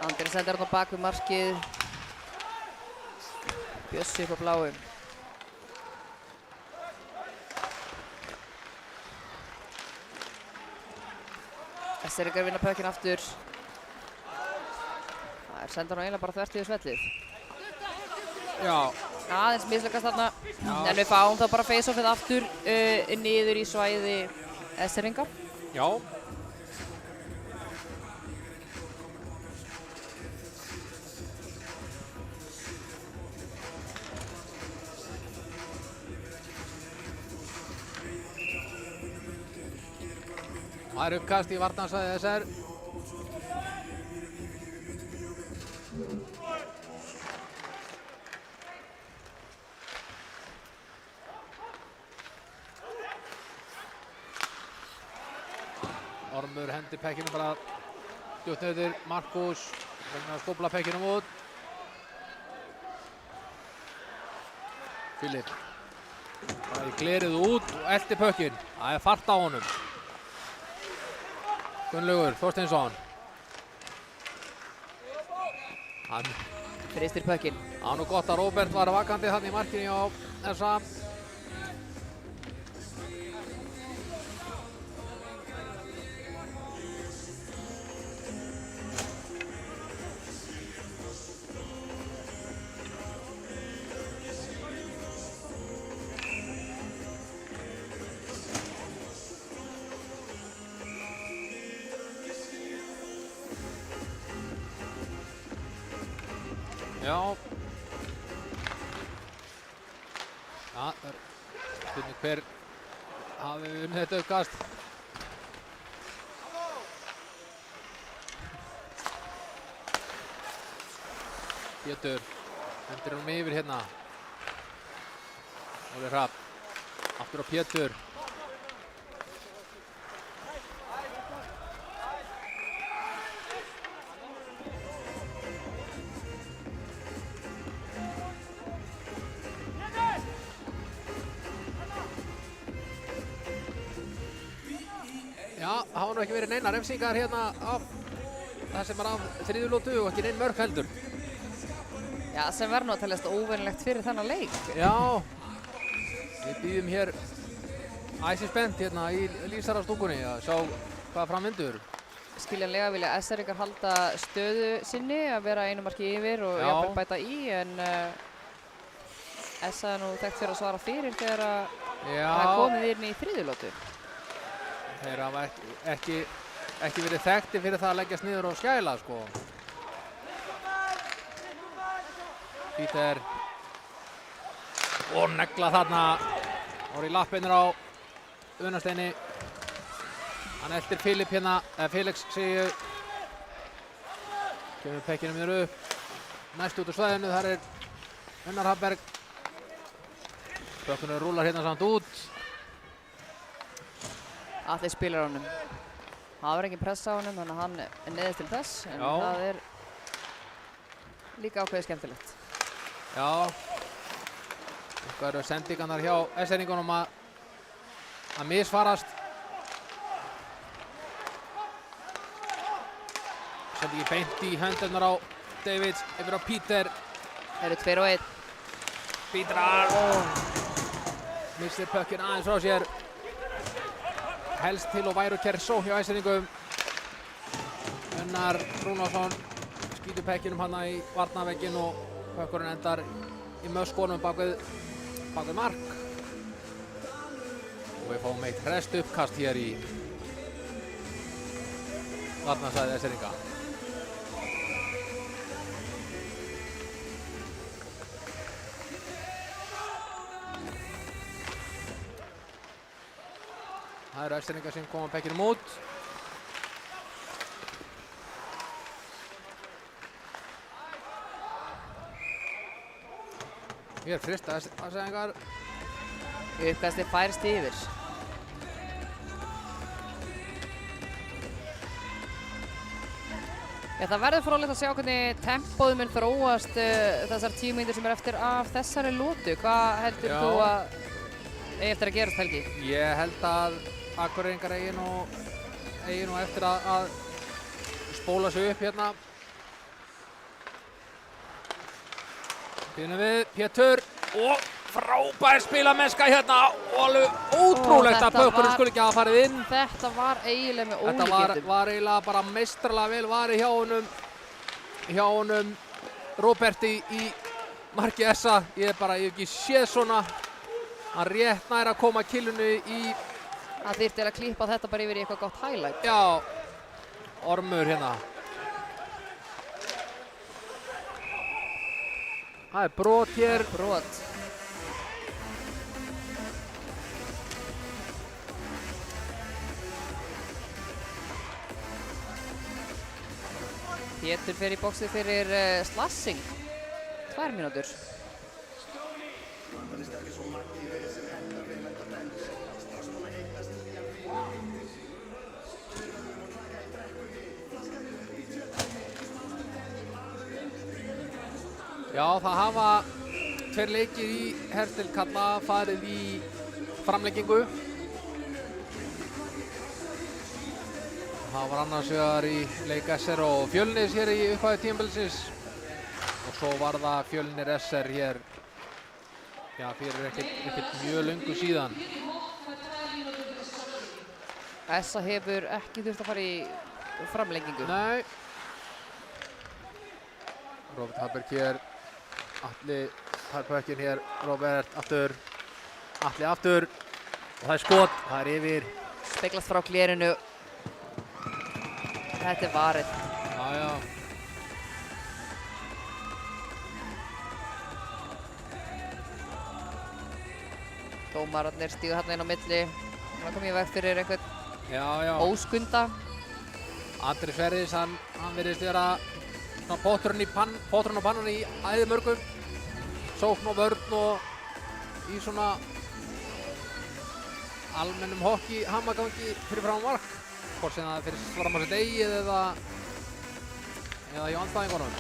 Andri sendir hann á bak við markið. Bjössi upp á bláu. SR-ingar vinna pökkinn aftur. Það senda hann eiginlega bara þvert yfir svellið. Já. Aðeins misleikast þarna. En við fáum þá bara face-offið aftur niður í svæði SR-inga. Já. Það er uppkast í varnarsvæði SR. Ormur hendir pekkinu bara djúpt niður. Markus reynir að skófla pekkinum út. Filip bara í glerið út og elti pökkinn. Það er fart á honum. Gunnlaugur Þorsteinsson. Hann Fristir pökkinn. Það nú gott að Róbert var vakandi þarna í markinu á þessa. Já. Já, það er spurning hver hafi unnið þetta uppkast. Pétur hendir honum yfir hérna. Óli Hrafn. Aftur á Pétur. Já, það hafa nú ekki verið neina refsingar hérna af það sem er af þriðjulótu og ekki nein mörk heldur. Já, sem verður nú að teljast óvenjulegt fyrir þennan leik. Já, við býðum hér æsispennt hérna í lýsarastúkunni að sjá hvað framvindur. Skiljanlega vilja SR-ingar halda stöðu sinni að vera einu marki yfir og jafnvel bæta í, en SA er nú þekkt fyrir að svara fyrir þegar það er komið inn í þriðjulótu. Þeir hafa ekki verið þekktir fyrir það að leggjast niður og skæla, sko. Píter. Og negla þarna. Voru í lappinir á Unasteini. Hann eldir Filip hérna, eða Felix segi ég. Kemur pekkinum niður upp. Næst út úr svæðinu, þar er Unnar Hafberg. Bökkunur rúlar hérna samt út. Atli spilar honum. Það var engin press á honum, þannig að hann er neðist til þess, en það er líka ákveðið skemmtilegt. Já. Eitthvað eru sendingarnar hjá SR-ingunum að misfarast. Sendingi beint í höndurnar á Davids, yfir á Píter. Það eru 2 og 1. Pítrar. Missir pökkinn aðeins frá sér. Helst til og væru Kersó hjá SR-ingum. Unnar Rúnarsson skýtur pekkinum hana í varnarvegginn og pökkurinn endar í möskunum bak við mark. Og við fáum eitt hrest uppkast hér í varnarsvæði SR-inga. Það eru SR-ingar sem koma pekkinum út. Hér frista SR-ingar. Uppkastið færist yfir. Það verður fróðlegt að sjá hvernig tempóið mun þróast þessar 10 mínútur sem er eftir af þessari lótu. Hvað heldur þú að eigi eftir að gerast, Helgi? Ég held að Akureyringar eigi nú eftir að spóla sig upp hérna. Finnum við Pétur og frábær spilamennska hérna og alveg ótrúlegt að þetta Pökkurinn var- skuli ekki hafa farið inn. Þetta var eiginlega með Þetta ólíkindum. var eiginlega bara meistarlega vel varið hjá honum Róberti í marki Essa. Ég hef ekki séð svona. Hann rétt nær að koma killinu í, Það þyrfti að klippa þetta bara yfir í eitthvað gott highlight. já, Ormur hérna. Það er brot hér. Brot. Pétur fer í boxið fyrir slassing. 2 mínútur. Já, það hafa 2 leikir í hertil kalla farið í framlengingu. Það var annars vegar í leik SR og Fjölnis hér í upphæðu tímabilsins. Og svo var það Fjölnir SR hér, já, fyrir ekkert mjög löngu síðan. Essa hefur ekki þurft að fara í framlengingu. Nei. Robert Hallberg hér, Atli Pökkinn hér, Robert aftur, Atli aftur og það er skot, það er yfir. Speglast frá glerinu. Þetta er varið. Já, já. Dómararnir stígu þarna inn á milli. Það kom ég veg fyrir einhvern Já, já. óskunda. Andri Sverris, hann virðist vera svona potturinn á pannan í æðimörgum. Sókn og vörn og í svona almennum hokki hamagangi fyrir fram mark. Hvort sem það fyrir fram á sitt eigið eða hjá andstæðingunum.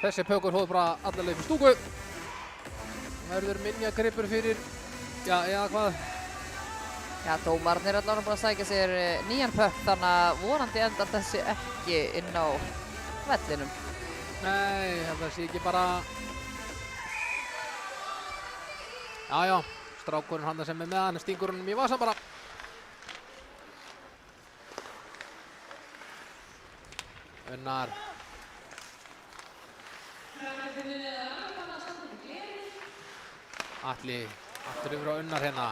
Þessi Pökkur hóð bara alla leið fyrir stúku. Verður minjagripur fyrir, já, eða hvað? Já, dómararnir er allavega búin að sækja sér nýjan pökk, þannig að vonandi endar þessi ekki inn á vellinum. Nei, þetta sé ekki bara... Já, já, strákurinn hann sem er með hann stingur honum í vasan bara. Unnar. Atli, aftur yfir á Unnar hérna.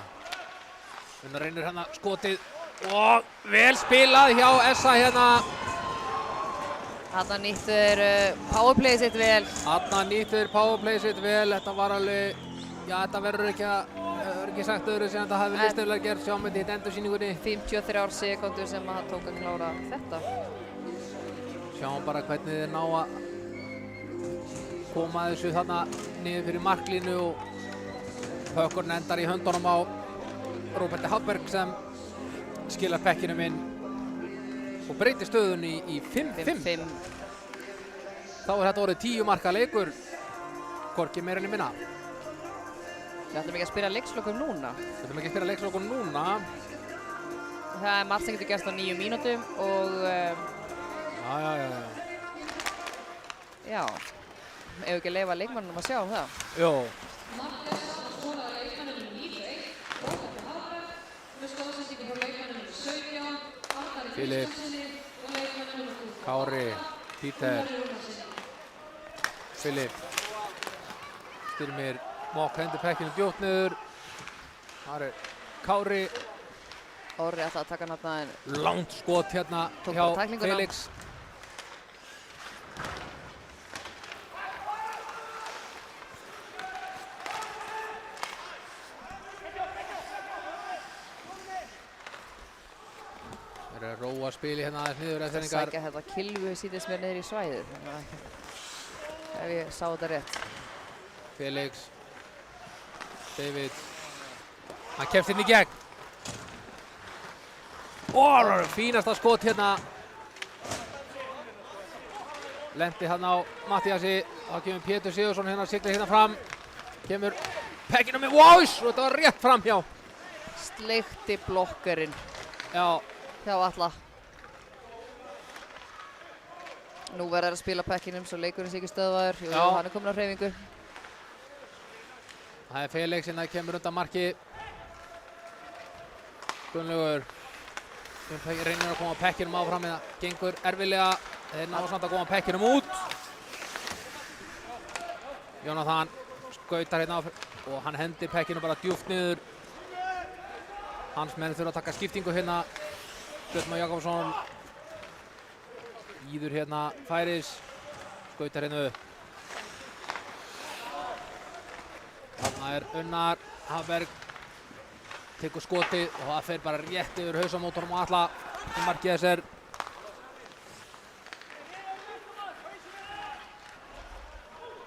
Unnar reynir hérna skotið og vel spilað hjá Essa hérna. Þarna nýttu þeir powerplayið sitt vel. Þarna nýttu þeir powerplayið sitt vel, þetta var alveg, já þetta verður ekki sagt öðru sem þetta hafi listilega gert, sjáum við þetta endursýningunni. 53 sekúndur sem hann tók að klára þetta. Sjáum bara hvernig þeir ná að koma þessu þarna niður fyrir marklínu og Pökkurinn endar í höndunum á Róberti Hallberg sem skilar pekkinum inn og breytir stöðunni í 5-5. Þá er þetta orðið 10 marka leikur, hvorki meira en minna. Við ætlum ekki að spila leikslokum núna. Við ætlum ekki að spila leikslokum núna. Það er margt sem getur gerst á 9 mínútum og já, ef ekki að leyfa leikmannum að sjá það. Jó. Filip, Kári, Píter, Filip, Styrmir, Mokk hendur pekkinu djótt niður. Það er Kári. Orri ætlaði að taka hann en Langt skot hérna tók hjá bara tæklinguna. Felix. Það er róa spili hérna aðeins niður það eftir sækja þetta kilvu síðast mér niður í svæðið. Ef ég sá þetta rétt. Felix, David, hann kemst inn í gegn. Fínasta skot hérna. Lendi hann á Mattíasi, þá kemur Pétur Sigurðsson hérna, siglir hérna fram. Kemur pekkinu með Vós og þetta var rétt fram hjá. Sleikti blokkurinn Já, hjá Atla. Nú verður að spila pekkinum svo leikurinn sé ekki stöðvaður. Jú, Já. hann komin á hreyfingu. Það Felix sem kemur undan marki. Gunnlaugur reynir að koma pekkinum áfram eða gengur erfilega. Þeir ná samt að koma pekkinum út. Jónatan skautar hérna og hann hendir pekkinu bara djúpt niður. Hans menn þurfa að taka skiptingu hérna. Björn Már Jakobsson íður hérna færis, skautar hérna upp. Þarna Unnar Hafberg, tekur skotið og það fer bara rétt yfir hausamótorum og Atla í markið þessar.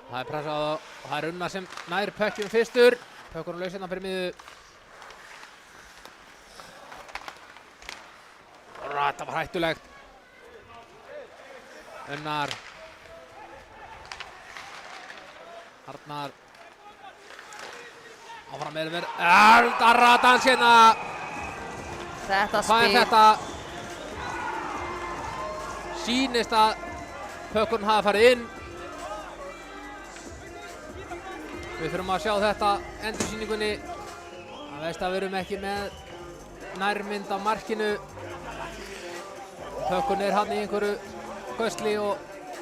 Það pressað og það Unnar sem nær pökkjum fyrstur. Pökkurinn laus hérna fyrir miðu. Þetta var hættulegt. Unnar. Arnar. Áfram með verð. Ratans hérna. Þetta Hvað spil. þetta? Sýnist að pökkurinn hafi farið inn. Við þurfum að sjá þetta endursýningunni. Það veist að við erum ekki með nærmynd af markinu. Pökkurinn hann í einhverju gösli og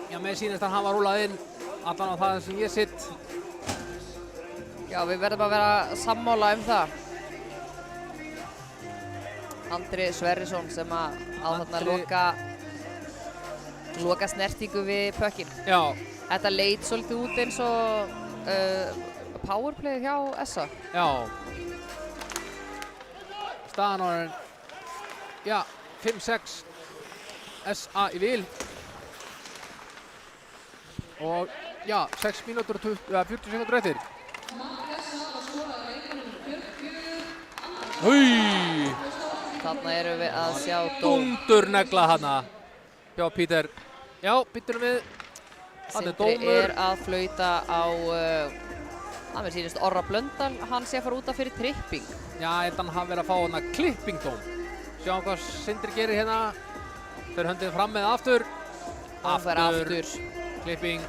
já, mér sýnist að hann var rúlað inn. Allan á það sem ég sitt. Já, við verðum að vera sammála það. Andri Sverrisson sem að á þarna loka snertingu við pökkinn. Já. Þetta leit svolítið út eins og powerplay hjá SA. Já. Staðan orðin, já, 5-6 SA í vil. Og já, 6 mínútur og 40 sekúndur eftir. Húi! Þarna erum við að sjá Dúndurnegla hana hjá Pítur. Já, býttum við. Hann Sindri dómur. er að flauta á, mér sýnist Orra Blöndal, hann sé að fara út af fyrir tripping. Já, ég held að hann hafi verið að fá hana klippingdóm. Sjáum hvað Sindri gerir hérna. Fer höndin fram með aftur. Hann fer aftur. Klipping.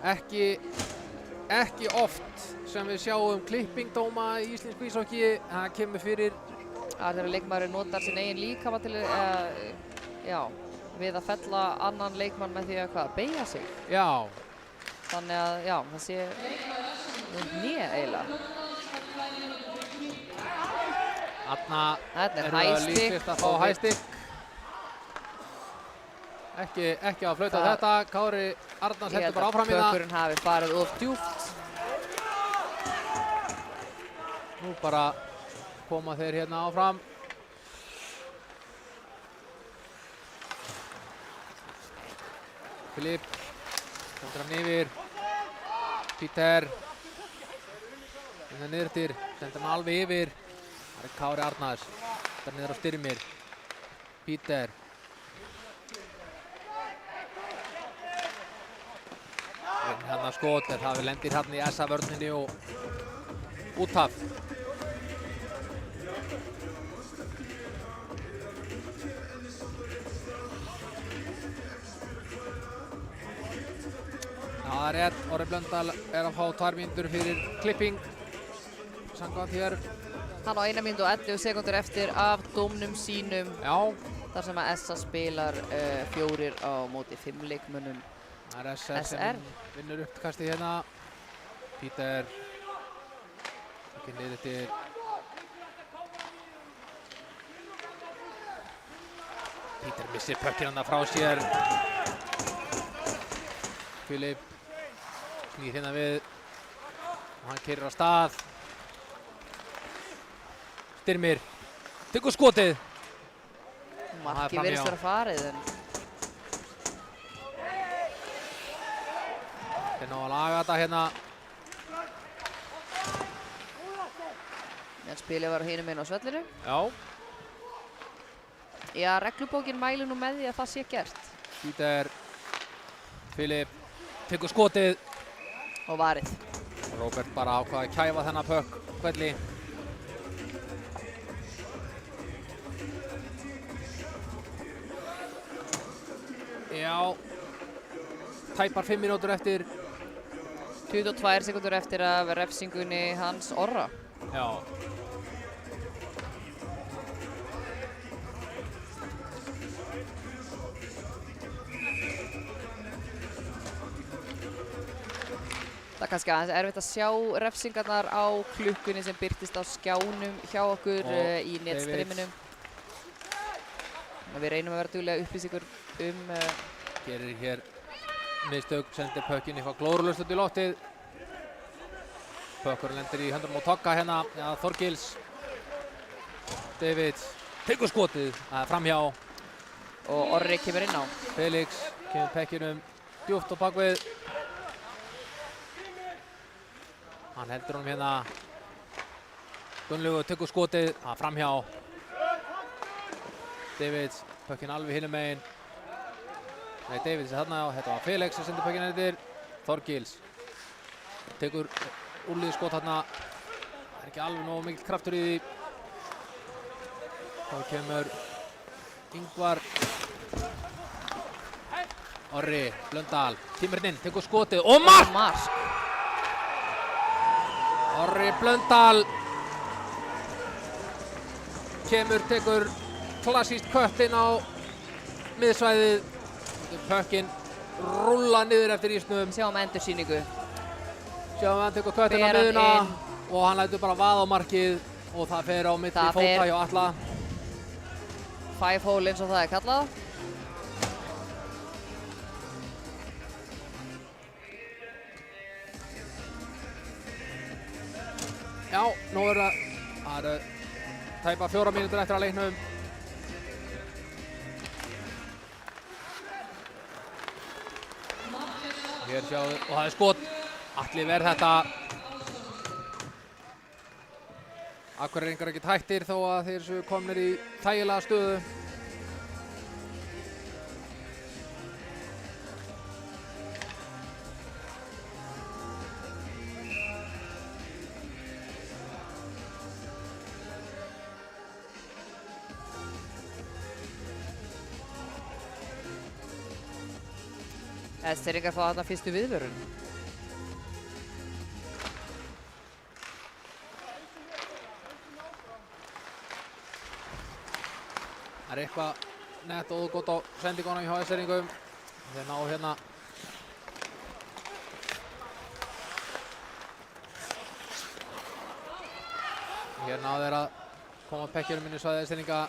Ekki oft sem við sjáum klippingdóma í íslensku íshokki. Það kemur fyrir. Það er þegar leikmaðurinn notar sinn eigin líkama til við að fella annan leikmann með því að beygja sig. Já. Þannig að já, það sé nýja eiginlega. Þarna Þetta er erum við hæstikk líklegast að fá hæstikk. Ekki að flauta þetta. Kári Arnars heldur bara áfram í það. Pökkurinn hafi farið of djúpt. Nú bara koma þeir hérna áfram. Filip sendur hann yfir. Pítur hérna niður til, sendur hann alveg yfir. Það er Kári Arnars. Það er niður á Styrmir. Pítur. Hérna skot, en það lendir hérna í SA-vörninni og út af. Það er rétt, Orri Blöndal er að fá 2 mínútur fyrir klipping. Samkvæmt hér. Hann á 1 mínútu og 11 sekúndur eftir af dómnum sínum. Já. Þar sem að SA spilar 4 á móti 5 leikmönnum. Það er SR sem vinnur uppkastið hérna. Pítur ekki niður til Pítur missir pökkinn hann frá sér. Filip snýr hérna við og hann keyrir á stað. Styrmir tekur skotið. Markið virðist vera farið en þeir ná að laga þetta hérna. en spilið var á hinum einu á svellinu. Já. Já, reglubókin mælir nú með því að það sé gert. Pítur Filip tekur skotið Og varið. Róbert bara ákvað að kæfa þennan pökk hvelli. Já, tæpar 5 mínútur eftir. 22 sekúndur eftir af refsingunni hans Orra. Já. Það er kannski aðeins erfitt að sjá refsingarnar á klukkunni sem birtist á skjánum hjá okkur í netstreaminum. Við reynum að vera duglega að upplýsa ykkur Gerir hér mistök, sendir pökkinn eitthvað glórulaust út í loftið. Pökkurinn lendir í höndunum á Togga hérna, ja, Þorgils. David tekur skotið, framhjá. Og Orri kemur inn á. Felix kemur pekkinum djúpt á bakvið. Hann heldur honum hérna. Gunnlaugur tekur skotið, framhjá. David, pökkinn alveg hinum megin. Nei, David er þarna, þetta var Felix sem sendir pökkinn eftir. Þorgils tekur úrlið skot þarna. Það er ekki alveg nógu mikill kraftur í því. Þá kemur Ingvar. Orri Blöndal, tímurinn inn, tekur skotið og mark! Orri Blöndal kemur, tekur klassískt kött inn á miðsvæðið. Pökkinn rúlla niður eftir ísnum. Sjáum endursýningu. Sjáum hann tekur köttinn á miðuna og hann lætur bara vaða á markið og það fer á milli fóta hjá Atla. 5 hole eins og það er kallað. Já, nú það eru tæpa 4 mínútur eftir að leiknum. Hér sjáum við, og það er skot. Atli verð þetta. Akureyringar ekki hættir þó að þeir séu komnir í þægilega stöðu. Eskfirðingar fá þarna fyrstu viðvörun. Það er eitthvað nett og gott á sendingunum hjá Eskfirðingum. Þeir ná hérna. Hér ná þeir að koma pekkjunum inn í svæði Eskfirðinga.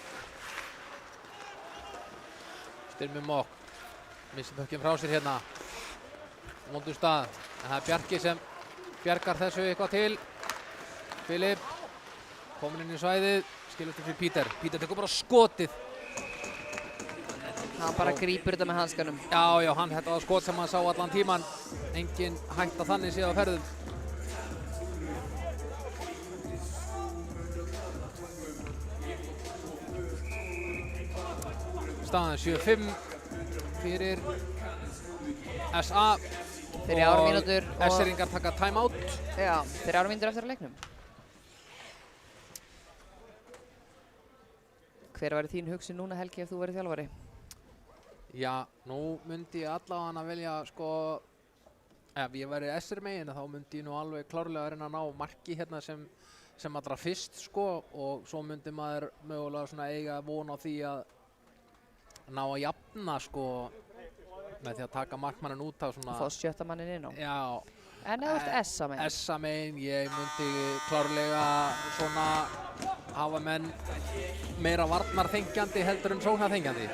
Styrmi Mokk. Missir pökkinn frá sér hérna. Vondur stað. En það er Bjarki sem bjargar þessu eitthvað til. Filip. Kominn inn í svæðið. Skilur til fyrir Pítur. Pítur tekur bara skotið. Hann bara grípur þetta með hanskanum. Já, þetta var skot sem hann sá allan tíman. Engin hætta þannig séð á ferðum. Staðan 7-5 fyrir SA. Fyrir 4 mínútur. Og Eskfirðingar taka timeout. Já, fyrir 4 mínútur eftir að leiknum. Hver væri þín hugsun núna, Helgi, ef þú verið þjálfari? Já, nú myndi ég allavega að velja, sko, ef ég væri SR megin, þá myndi ég nú alveg klárlega að reyna að ná marki hérna sem allra fyrst, sko, og svo myndi maður mögulega svona eiga von á því að ná að jafna, sko, með því að taka markmanninn út á svona. Fá 7. mannin inn á. Já. En ef þú ert SA megin? SA megin, ég myndi klárlega svona hafa menn meira varnarþengjandi heldur en sóknarþengjandi.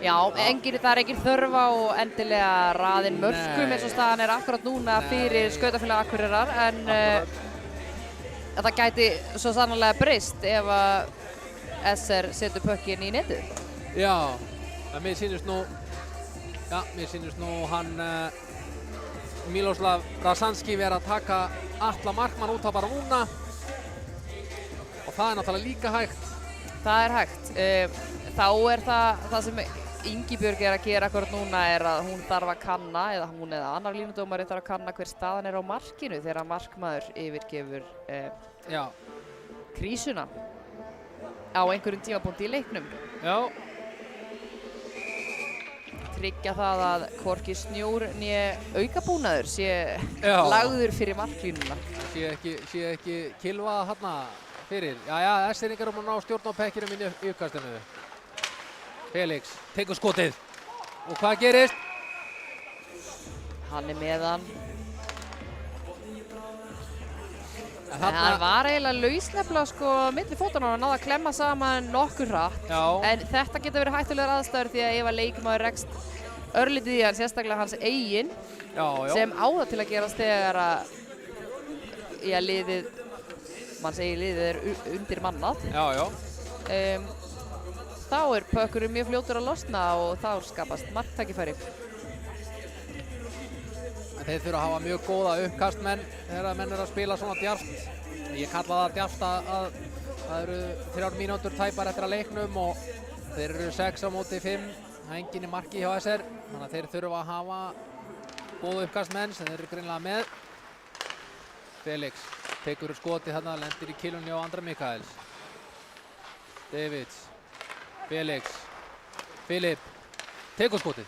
Já, það er engin þörf á endilega raðinn mörkum eins og staðan er akkurat núna fyrir Skautafélag Akureyrar, en það gæti svo sannarlega breyst ef að SR setur pökkinn í netið. Já, en mér sýnist nú hann Miloslav Razanski vera að taka Atla markmann út á bara núna og það er náttúrulega líka hægt. Það er hægt. Þá er það sem Ingibjörg að gera akkurat núna að hún þarf að kanna, eða hún eða annar línudómari þarf að kanna hver staðan á markinu þegar markmaður yfirgefur krísuna á einhverjum tímapunkti í leiknum. Já. Tryggja það að hvorki snjór né aukabúnaður sé lagður fyrir marklínuna. Sé ekki kilva þarna fyrir. Jæja, Eskfirðingar að ná stjórn á pekkinum í uppkastinu. Felix tekur skotið. Og hvað gerist? Hann með hann. En hann var eiginlega lausnefnilega sko milli fótanna og náði að klemma saman nokkur hratt. Já. En þetta getur verið hættulegar aðstæður því að ef að leikmaður rekst örlítið í hann, sérstaklega hans eigin, sem á það til að gerast þegar að liðið, mann segir liðið undir mannað. Þá pökkurinn mjög fljótur að losna og þá skapast marktækifæri. Þeir þurfa að hafa mjög góða uppkastmenn þegar menn að spila svona djarft. Ég kalla það djarft að það eru 3 mínútur tæpar eftir að leiknum og þeir eru 6 á móti 5. Það er enginn í marki hjá SR. Þannig að þeir þurfa að hafa góða uppkastmenn sem þeir eru greinilega með. Felix tekur skotið þarna, lendir í kilunni á Andra Mikaels. Davids. Felix. Filip. Tekur skotið.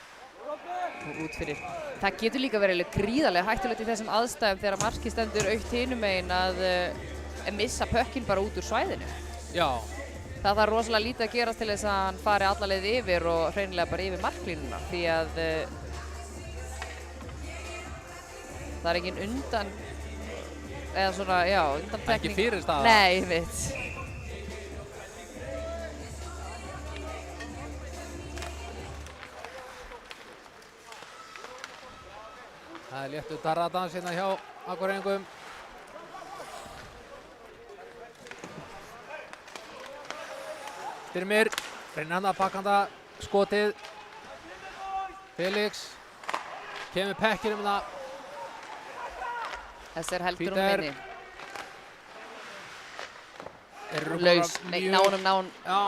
Út fyrir. Það getur líka verið gríðarlega hættulegt í þessum aðstæðum þegar markið stendur aukt hinum megin að missa pökkinn bara út úr svæðinu. Já. Það þarf rosalega lítið að gerast til þess að hann fari alla leið yfir og hreinlega bara yfir marklínuna því að það er engin undan eða svona, undantekning. Ekki fyrir staða. Nei, veit. Það er léttur darradans hérna hjá Akureyringum. Styrmir, reynir hann að pakka skotið. Felix, kemur pekkinum það. Þessi heldur minni. Laus, nánum. Já.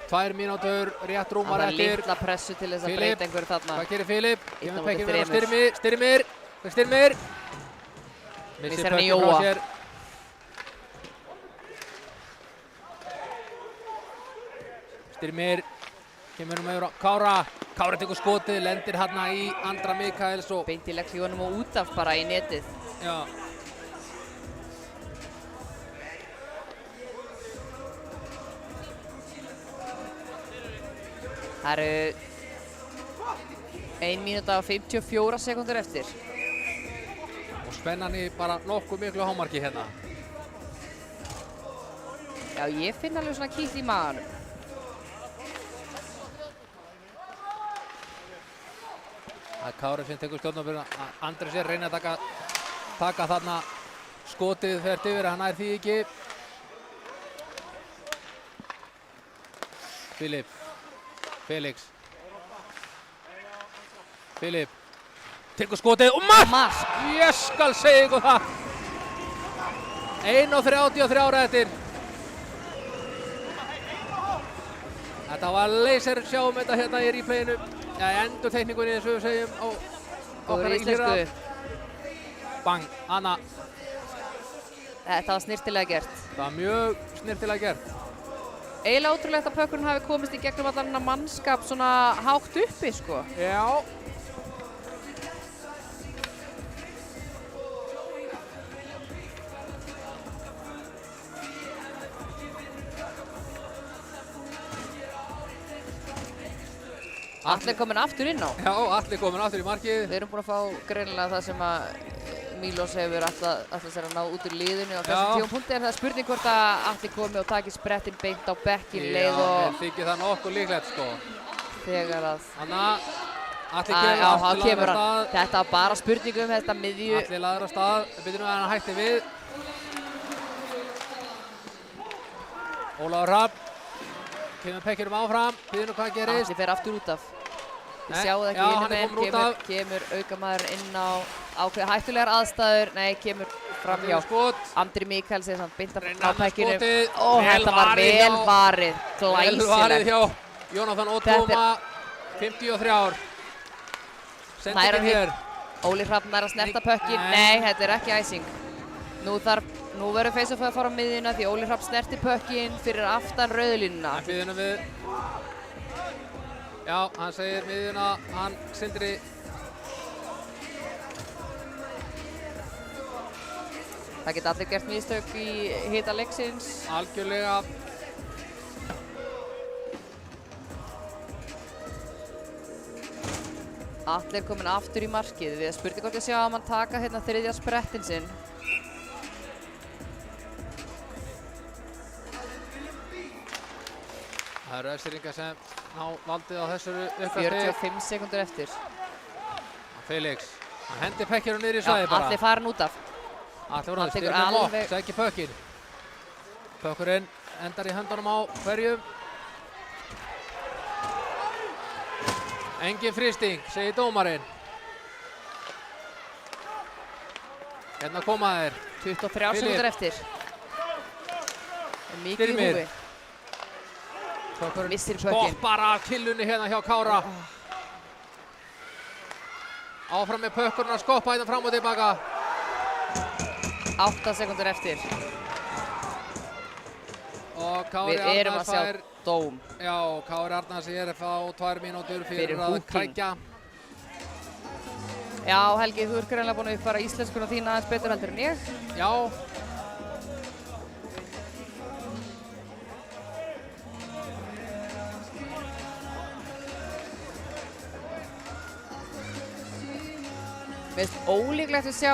2 mínútur, rétt rúmar eftir. Það var litla pressu til þess að breyta einhverju þarna. Hvað gerir Filip? Kemur pekkinum á Styrmir. Missir pökkinn frá sér. Styrmir kemur yfir á Kára. Kára tekur skotið, lendir hérna í Andra Mikaels og beint í legghlífunum og út af bara í netið. Já. Það eru 1 mínúta og 54 sekúndur eftir. Og spennan í bara nokkuð miklu hámarki hérna. Já, ég finn alveg svona kýtt í maganum. Það er Kári sem tekur stjórnarbyrjuna. Andri sér reynir að taka þarna skotið þvert yfir, hann nær því ekki. Felix. Filip tekur skotið og mark! Ég skal segja ykkur það. 1:33 eftir. Þetta var laser, sjáum þetta hérna í replayinu. Endurtekningunni eins og við segjum á okkar íslensku. Bang, Anna. Þetta var snyrtilega gert. Það var mjög snyrtilega gert. Eiginlega ótrúlegt að pökkurinn hafi komist í gegnum allan hennar mannskap svona hátt uppi, sko. Já. Atli er komin aftur inn á. Já, Atli er komin aftur í markið. Við erum búin að fá greinilega það sem að Mílos hefur alltaf sér að ná út úr liðinu á þessum tímapunkti. Er það spurning hvort að Atli komi og taki sprettinn beint á bekkinn leið og... Já, mér þykir það nokkuð líklegt, sko. Þegar að... Þannig Atli kemur af stað. Þetta var bara spurning þetta miðju. Atli laður af stað. Byrju nú að hann hætti við. Ólafur Hrafn. Kemur pekkinum áfram. Byrju nú hvað gerist. Atli fer aftur út af. Við sjáum það ekki innum en kemur aukamaðurinn inn á ákveð hættulegar aðstæður. Nei, kemur framhjá. Andri Mikaels er samt beint á pekkinu. Ó, þetta var vel varið. Glæsilegt. Jonathan Ottoma, 53. Sendingin hér. Óli Hrafn nær að snerta pökkin. Nei, þetta er ekki æsing. Nú verður face-off að fara á miðjuna því Óli Hrafn snerti pökkin fyrir aftan rauðlínuna. Miðjuna við. Já, hann segir miðjuna, hann Sindri. Það geta allir gert mistök í hita leiksins. Algjörlega. Allir komin aftur í markið. Við spurning hvort ég sjá að mann taka hérna þriðja sprettin sinn. Það eru Östfirðingar sem ná valdið á þessu uppkasti. 45 sekúndur eftir. Felix, hann hendi Pekkjur niður í svæði bara. Allir farin út af. Allir voru að styrja með mótt, sækir Pökkinn. Pökkurinn endar í höndunum á hverjum. Engin frysting, segir dómarinn. Hérna koma þeir. 23 sekúndur eftir. Mikið í húfi. Missir Pökkinn. Stoppar af killunni hérna hjá Kára. Áfram með Pökkurinn að skoppa hérna fram og tilbaka. 8 sekúndur eftir. Og Kári Við erum Arnars að sjá dóm. Já, Kári Arnars er að fá 2 mínútur fyrir að krækja. Já, Helgi, þú ert greinlega búin að uppfæra íslenskuna þína aðeins betur heldur en ég. Já. Mér finnst ólíklegt að sjá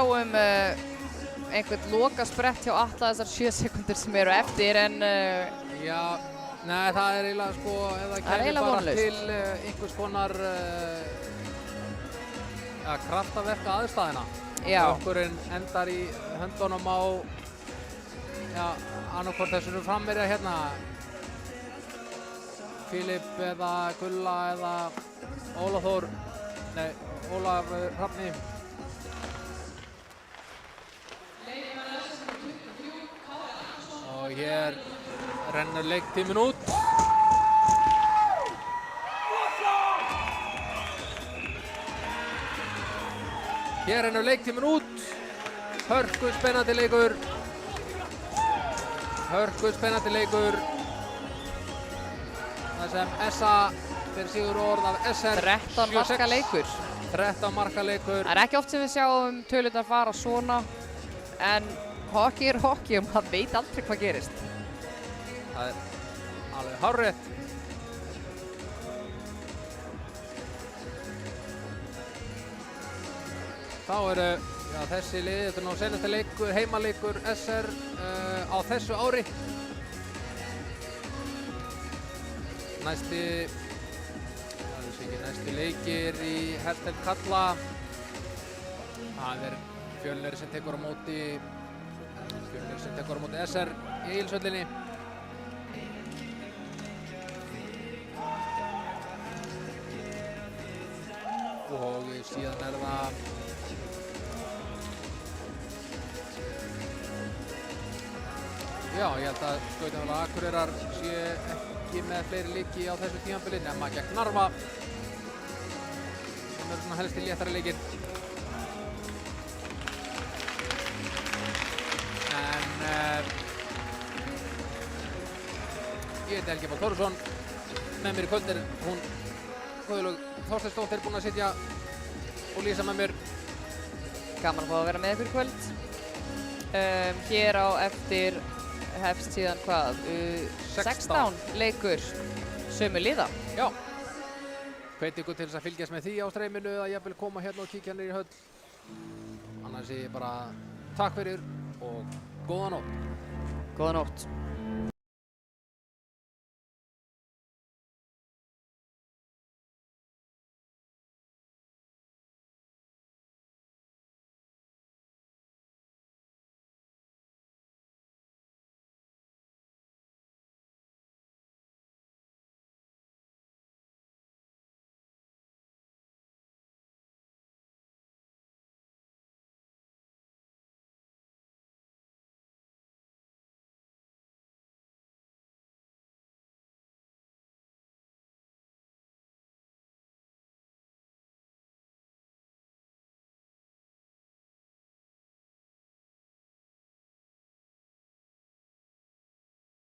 einhvern loka sprett hjá alla þessar 7 sekundur sem eru eftir en Já, nei, það er eiginlega sko, ef það kemur bara vonlaust til einhvers konar kraftaverka aðstæðina. Já. Pökkurinn endar í höndunum á annarkvort þessum frammerja hérna. Filip eða Gulla eða Ólafur Hrafni. Og hér rennur leiktíminn út. Hér rennur leiktíminn út. Hörku spennandi leikur. Það sem SA fyrir sigur orð af SR. 13 marka leikur. 13 marka leikur. Það er ekki oft sem við sjáum tölurnar fara svona en hockey er hockey og maður veit aldrei hvað gerist. Það er alveg hárrétt. Þá eru þessi lið, þetta er nú seinasti leikur, heimaleikur SR á þessu ári. Næsti leikir í Hertel Kalla. Það er Fjölnir sem tekur á móti SR í Egilshöllinni. Og síðan er það ég held að Skautafélag Akureyrar sé ekki með fleiri leiki á þessu tímabili nema gegn Narva sem eru svona helst í léttari leikir. En ég heiti Helgi Páll Þórðarsson. Með mér í kvöld er hún Guðlaug Þorsteinsdóttir búin að sitja og lýsa með mér. Gaman að fá að vera með ykkur í kvöld. Hér á eftir hefst síðan hvað? 16 leikur sömu liða. Já. Hvet ykkur til þess að fylgjast með því á streyminu eða jafnvel koma hérna og kíkja niður í höll. Annars sé ég bara takk fyrir og góða nótt. Góða nótt.